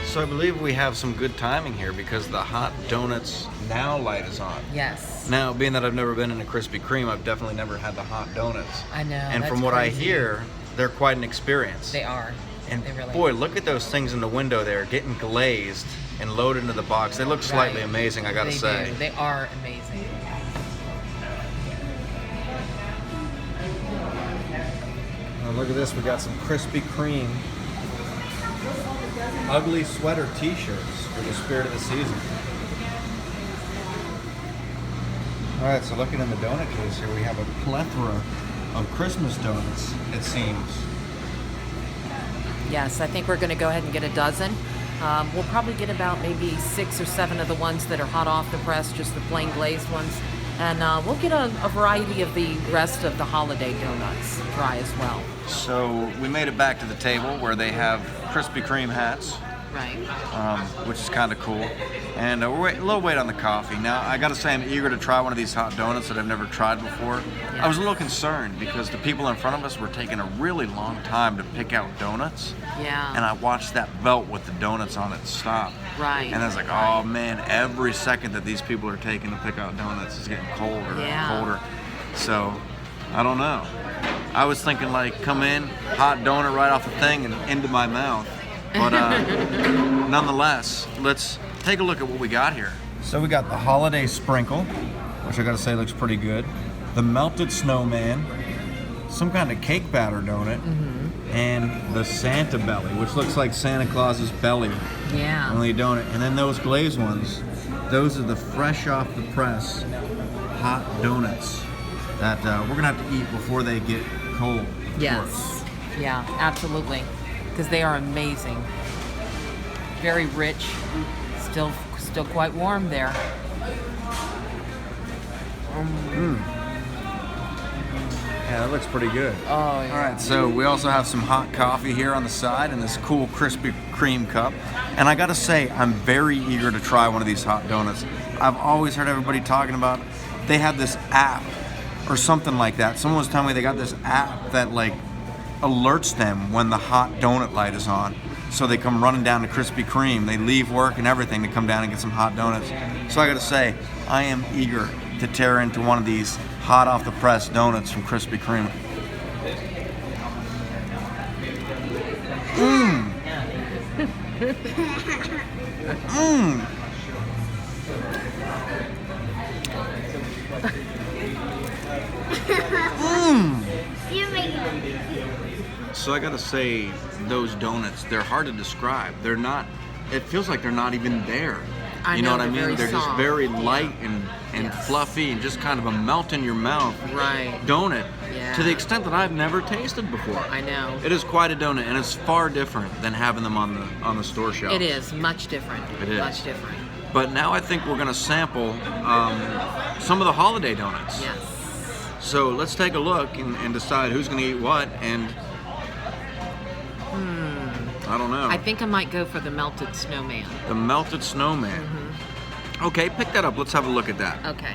So I believe we have some good timing here because the hot donuts now light is on. Yes. Now, being that I've never been in a Krispy Kreme, I've definitely never had the hot donuts. I know. And that's from what I crazy. hear, they're quite an experience. They are. And They really boy, look at those things in the window there, getting glazed and loaded into the box. They look slightly Right. amazing, I gotta say. They are amazing. Oh, look at this, we got some Krispy Kreme. ugly sweater t-shirts for the spirit of the season. All right, so looking in the donut case here, we have a plethora of Christmas donuts, it seems. Yes, I think we're going to go ahead and get a dozen. We'll probably get about maybe 6 or 7 of the ones that are hot off the press, just the plain glazed ones. And we'll get a variety of the rest of the holiday donuts try as well. So we made it back to the table where they have Krispy Kreme hats, Right. which is kind of cool. And we're a little wait on the coffee. Now, I gotta say, I'm eager to try one of these hot donuts that I've never tried before. Yeah. I was a little concerned because the people in front of us were taking a really long time to pick out donuts. Yeah. And I watched that belt with the donuts on it stop. Right. And I was like, oh man, every second that these people are taking to pick out donuts is getting colder and colder. So, I don't know. I was thinking like, come in, hot donut right off the thing and into my mouth. But nonetheless, let's take a look at what we got here. So we got the holiday sprinkle, which I gotta say looks pretty good. The melted snowman, some kind of cake batter donut, and the Santa belly, which looks like Santa Claus's belly, Yeah. only a donut. And then those glazed ones, those are the fresh off the press hot donuts that we're gonna have to eat before they get cold. of course. Yes. Yeah, absolutely. Because they are amazing. Very rich. Still quite warm there. Yeah, that looks pretty good. Oh, yeah. All right, so we also have some hot coffee here on the side in this cool Krispy Kreme cup. And I gotta say, I'm very eager to try one of these hot donuts. I've always heard everybody talking about, they have this app or something like that. Someone was telling me they got this app that like alerts them when the hot donut light is on. So they come running down to Krispy Kreme. They leave work and everything to come down and get some hot donuts. So I gotta say, I am eager to tear into one of these hot off the press donuts from Krispy Kreme. Mmm. Mmm. Mmm. You make it. So I gotta say, those donuts, they're hard to describe. They're not, it feels like they're not even there. I You know know, what I they're mean? very They're just soft. very light and Yes. fluffy and just kind of a melt in your mouth Right. donut Yeah. to the extent that I've never tasted before. I know. It is quite a donut, and it's far different than having them on the store shelf. It is much different. It is. Much different. But now I think we're gonna sample some of the holiday donuts. Yes. So let's take a look and decide who's gonna eat what. And I don't know. I think I might go for the melted snowman. The melted snowman. Okay, pick that up. Let's have a look at that. Okay.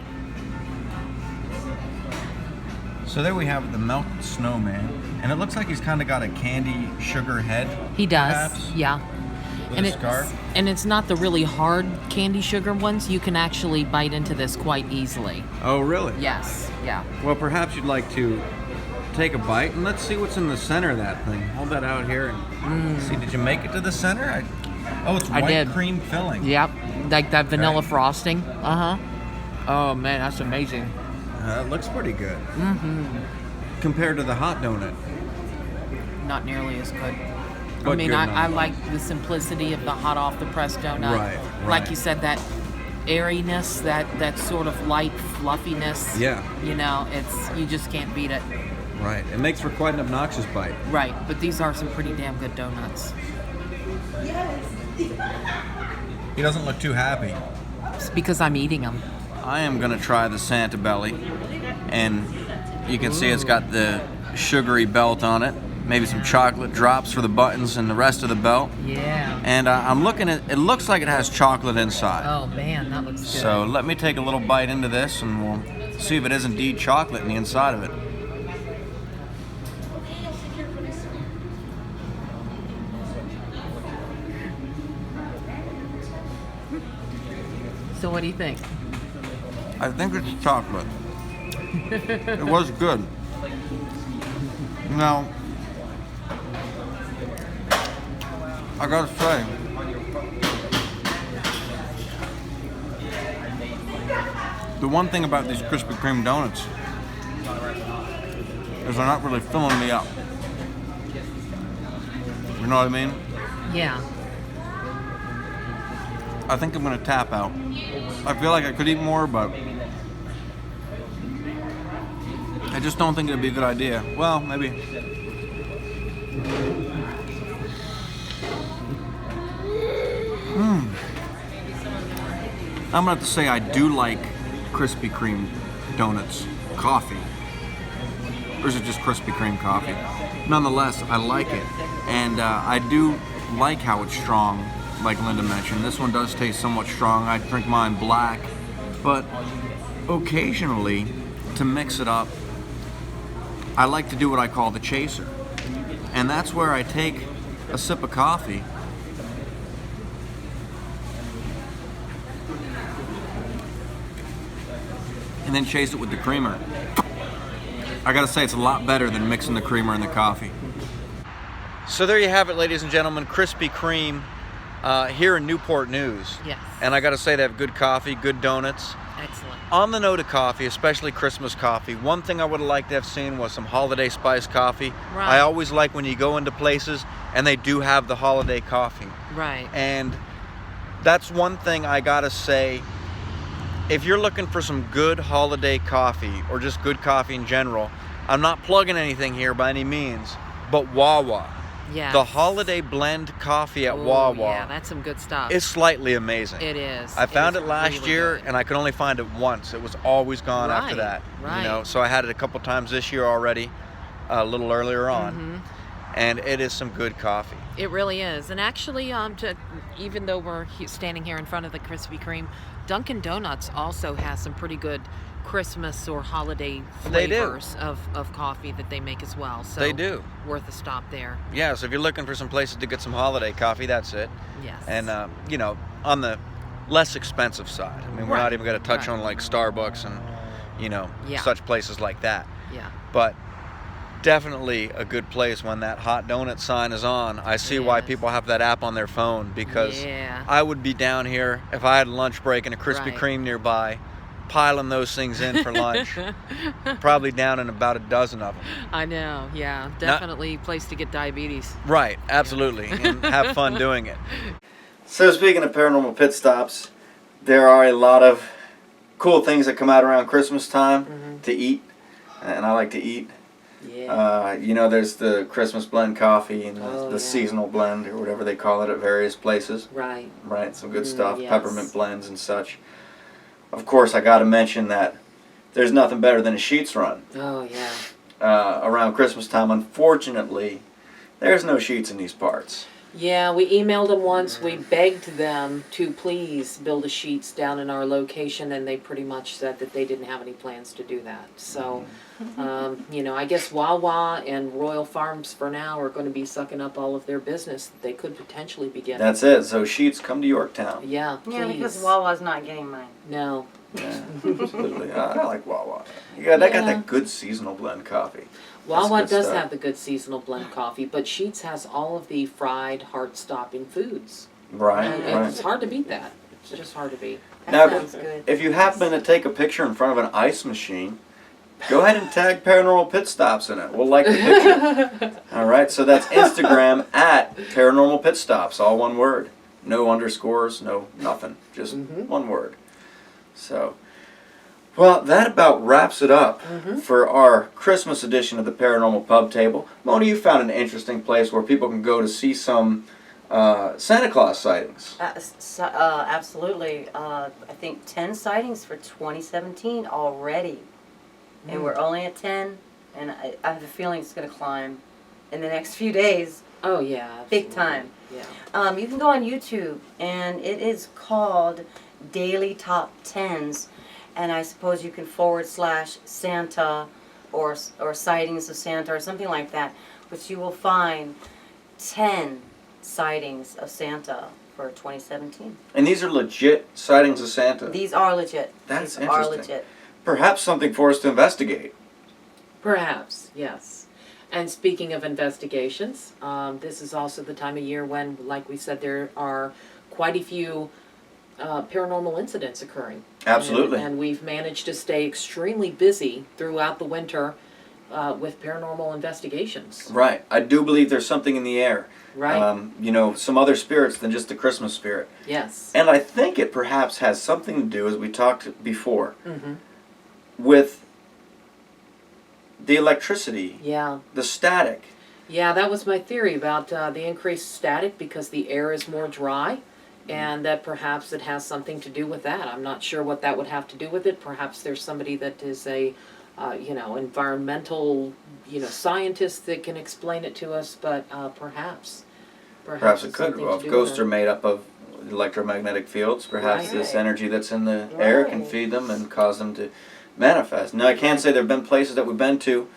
So there we have the melted snowman, and it looks like he's kind of got a candy sugar head. He does. Perhaps, Yeah. with And a scarf. it's not the really hard candy sugar ones. You can actually bite into this quite easily. Oh, really? Yes. Yeah. Well, perhaps you'd like to take a bite, and let's see what's in the center of that thing. Hold that out here and see. Did you make it to the center? Oh, it's I white did. cream filling. Yep. Like that vanilla Okay. frosting. Oh man, that's amazing. That looks pretty good. Compared to the hot donut. Not nearly as good. But I mean, good I nonetheless. like the simplicity of the hot off the press donut. Right, Like right. you said, that airiness, that sort of light fluffiness. Yeah. You know, you just can't beat it. Right. It makes for quite an obnoxious bite. Right. But these are some pretty damn good donuts. He doesn't look too happy. It's because I'm eating them. I am gonna try the Santa belly, and you can see it's got the sugary belt on it. Maybe some chocolate drops for the buttons and the rest of the belt. Yeah. And I'm looking at it. Looks like it has chocolate inside. Oh man, that looks good. So let me take a little bite into this, and we'll see if it is indeed chocolate in the inside of it. So what do you think? I think it's chocolate. It was good. Now, I gotta say, the one thing about these Krispy Kreme donuts is they're not really filling me up. You know what I mean? Yeah. I think I'm going to tap out. I feel like I could eat more, but I just don't think it'd be a good idea. Well, maybe. I'm going to have to say I do like Krispy Kreme donuts. Coffee. Or is it just Krispy Kreme coffee? Nonetheless, I like it. And I do like how it's strong, like Linda mentioned. This one does taste somewhat strong. I drink mine black. But occasionally, to mix it up, I like to do what I call the chaser. And that's where I take a sip of coffee and then chase it with the creamer. I gotta say, it's a lot better than mixing the creamer and the coffee. So there you have it, ladies and gentlemen. Krispy Kreme here in Newport News. Yes. And I gotta say, they have good coffee, good donuts. Excellent. On the note of coffee, especially Christmas coffee, one thing I would have liked to have seen was some holiday spice coffee. Right. I always like when you go into places and they do have the holiday coffee. Right. And that's one thing I gotta say. If you're looking for some good holiday coffee, or just good coffee in general, I'm not plugging anything here by any means, but Wawa. Yeah. The holiday blend coffee at Ooh, Wawa yeah, that's some good stuff. is slightly amazing. It is. I found it is last really year, good. and I could only find it once. It was always gone after Right, that. right. You know, so I had it a couple times this year already, a little earlier on, and it is some good coffee. It really is. And actually, even though we're standing here in front of the Krispy Kreme, Dunkin' Donuts also has some pretty good Christmas or holiday They do. flavors of coffee that they make as well. So They do. Worth a stop there. Yeah, so if you're looking for some places to get some holiday coffee, that's it. Yes. And, you know, on the less expensive side. I mean, we're Right, not even going to touch right. on like Starbucks and, you know, Yeah. such places like that. Yeah. But definitely a good place when that hot donut sign is on. I see why Yes. people have that app on their phone, because Yeah. I would be down here if I had a lunch break and a Krispy Right. Kreme nearby, piling those things in for lunch. Probably down in about a dozen of them. I know. Yeah. Definitely a place to get diabetes. Right, absolutely, and have fun doing it. So speaking of paranormal pit stops, there are a lot of cool things that come out around Christmas time to eat, and I like to eat. Yeah. You know, there's the Christmas blend coffee and the, Oh, the yeah. seasonal blend, or whatever they call it at various places. Right. Right, some good stuff, yes. peppermint blends and such. Of course, I got to mention that there's nothing better than a sheets run Oh yeah. around Christmas time. Unfortunately, there's no sheets in these parts. Yeah, we emailed them once. We begged them to please build a sheets down in our location, and they pretty much said that they didn't have any plans to do that. So, you know, I guess Wawa and Royal Farms for now are going to be sucking up all of their business that they could potentially be getting. That's it. So sheets, come to Yorktown. Yeah, please. Yeah, because Wawa's not getting mine. No. Yeah, absolutely. I like Wawa. They got Yeah. that good seasonal blend coffee. Wawa good does stuff. have the good seasonal blend coffee, but Sheets has all of the fried, heart-stopping foods. Right, And it's right. hard to beat that. It's just hard to beat. That Now, sounds good. if you happen to take a picture in front of an ice machine, go ahead and tag Paranormal Pit Stops in it. We'll like the picture. All right, so that's Instagram at Paranormal Pit Stops, all one word. No underscores, no nothing, just one word. So, well, that about wraps it up for our Christmas edition of the Paranormal Pub Table. Mona, you found an interesting place where people can go to see some Santa Claus sightings. Absolutely. I think 10 sightings for 2017 already. And we're only at 10, and I have a feeling it's going to climb in the next few days. Oh, yeah. Big absolutely. time. Yeah. You can go on YouTube, and it is called Daily Top 10s, and I suppose you can / Santa or sightings of Santa or something like that, which you will find 10 sightings of Santa for 2017. And these are legit sightings of Santa. These are legit. That's These are interesting. legit. Perhaps something for us to investigate. Perhaps, yes. And speaking of investigations, this is also the time of year when, like we said, there are quite a few paranormal incidents occurring. Absolutely. And we've managed to stay extremely busy throughout the winter with Paranormal Investigations. Right. I do believe there's something in the air. Right. You know, some other spirits than just the Christmas spirit. Yes. And I think it perhaps has something to do, as we talked before, Mm-hmm. with the electricity, Yeah. the static. Yeah, that was my theory about the increased static because the air is more dry, and that perhaps it has something to do with that. I'm not sure what that would have to do with it. Perhaps there's somebody that is a, environmental, scientist that can explain it to us, but perhaps. Perhaps it it's could. something Well, to if do with ghosts it. are made up of electromagnetic fields, perhaps Right. this energy that's in the air can Right. feed them and cause them to manifest. Now, I can say there have been places that we've been to,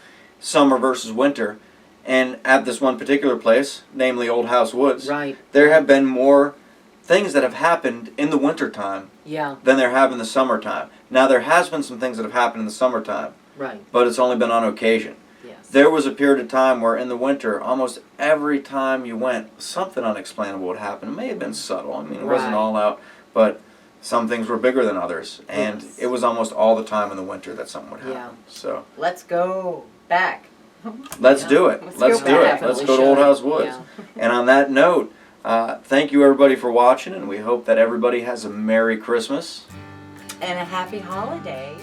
summer versus winter, and at this one particular place, namely Old House Woods, Right. there have been more things that have happened in the wintertime Yeah. than there have in the summertime. Now, there has been some things that have happened in the summertime, Right. but it's only been on occasion. Yes. There was a period of time where in the winter, almost every time you went, something unexplainable would happen. It may have been subtle. I mean, it wasn't Right. all out, but some things were bigger than others. And Yes. it was almost all the time in the winter that something would happen. Yeah. So Let's go back. let's Yeah. do it. Let's Let's go do back. it. Let's Definitely go to Old should. House Woods. Yeah. And on that note, thank you everybody for watching, and we hope that everybody has a Merry Christmas. And a happy holidays.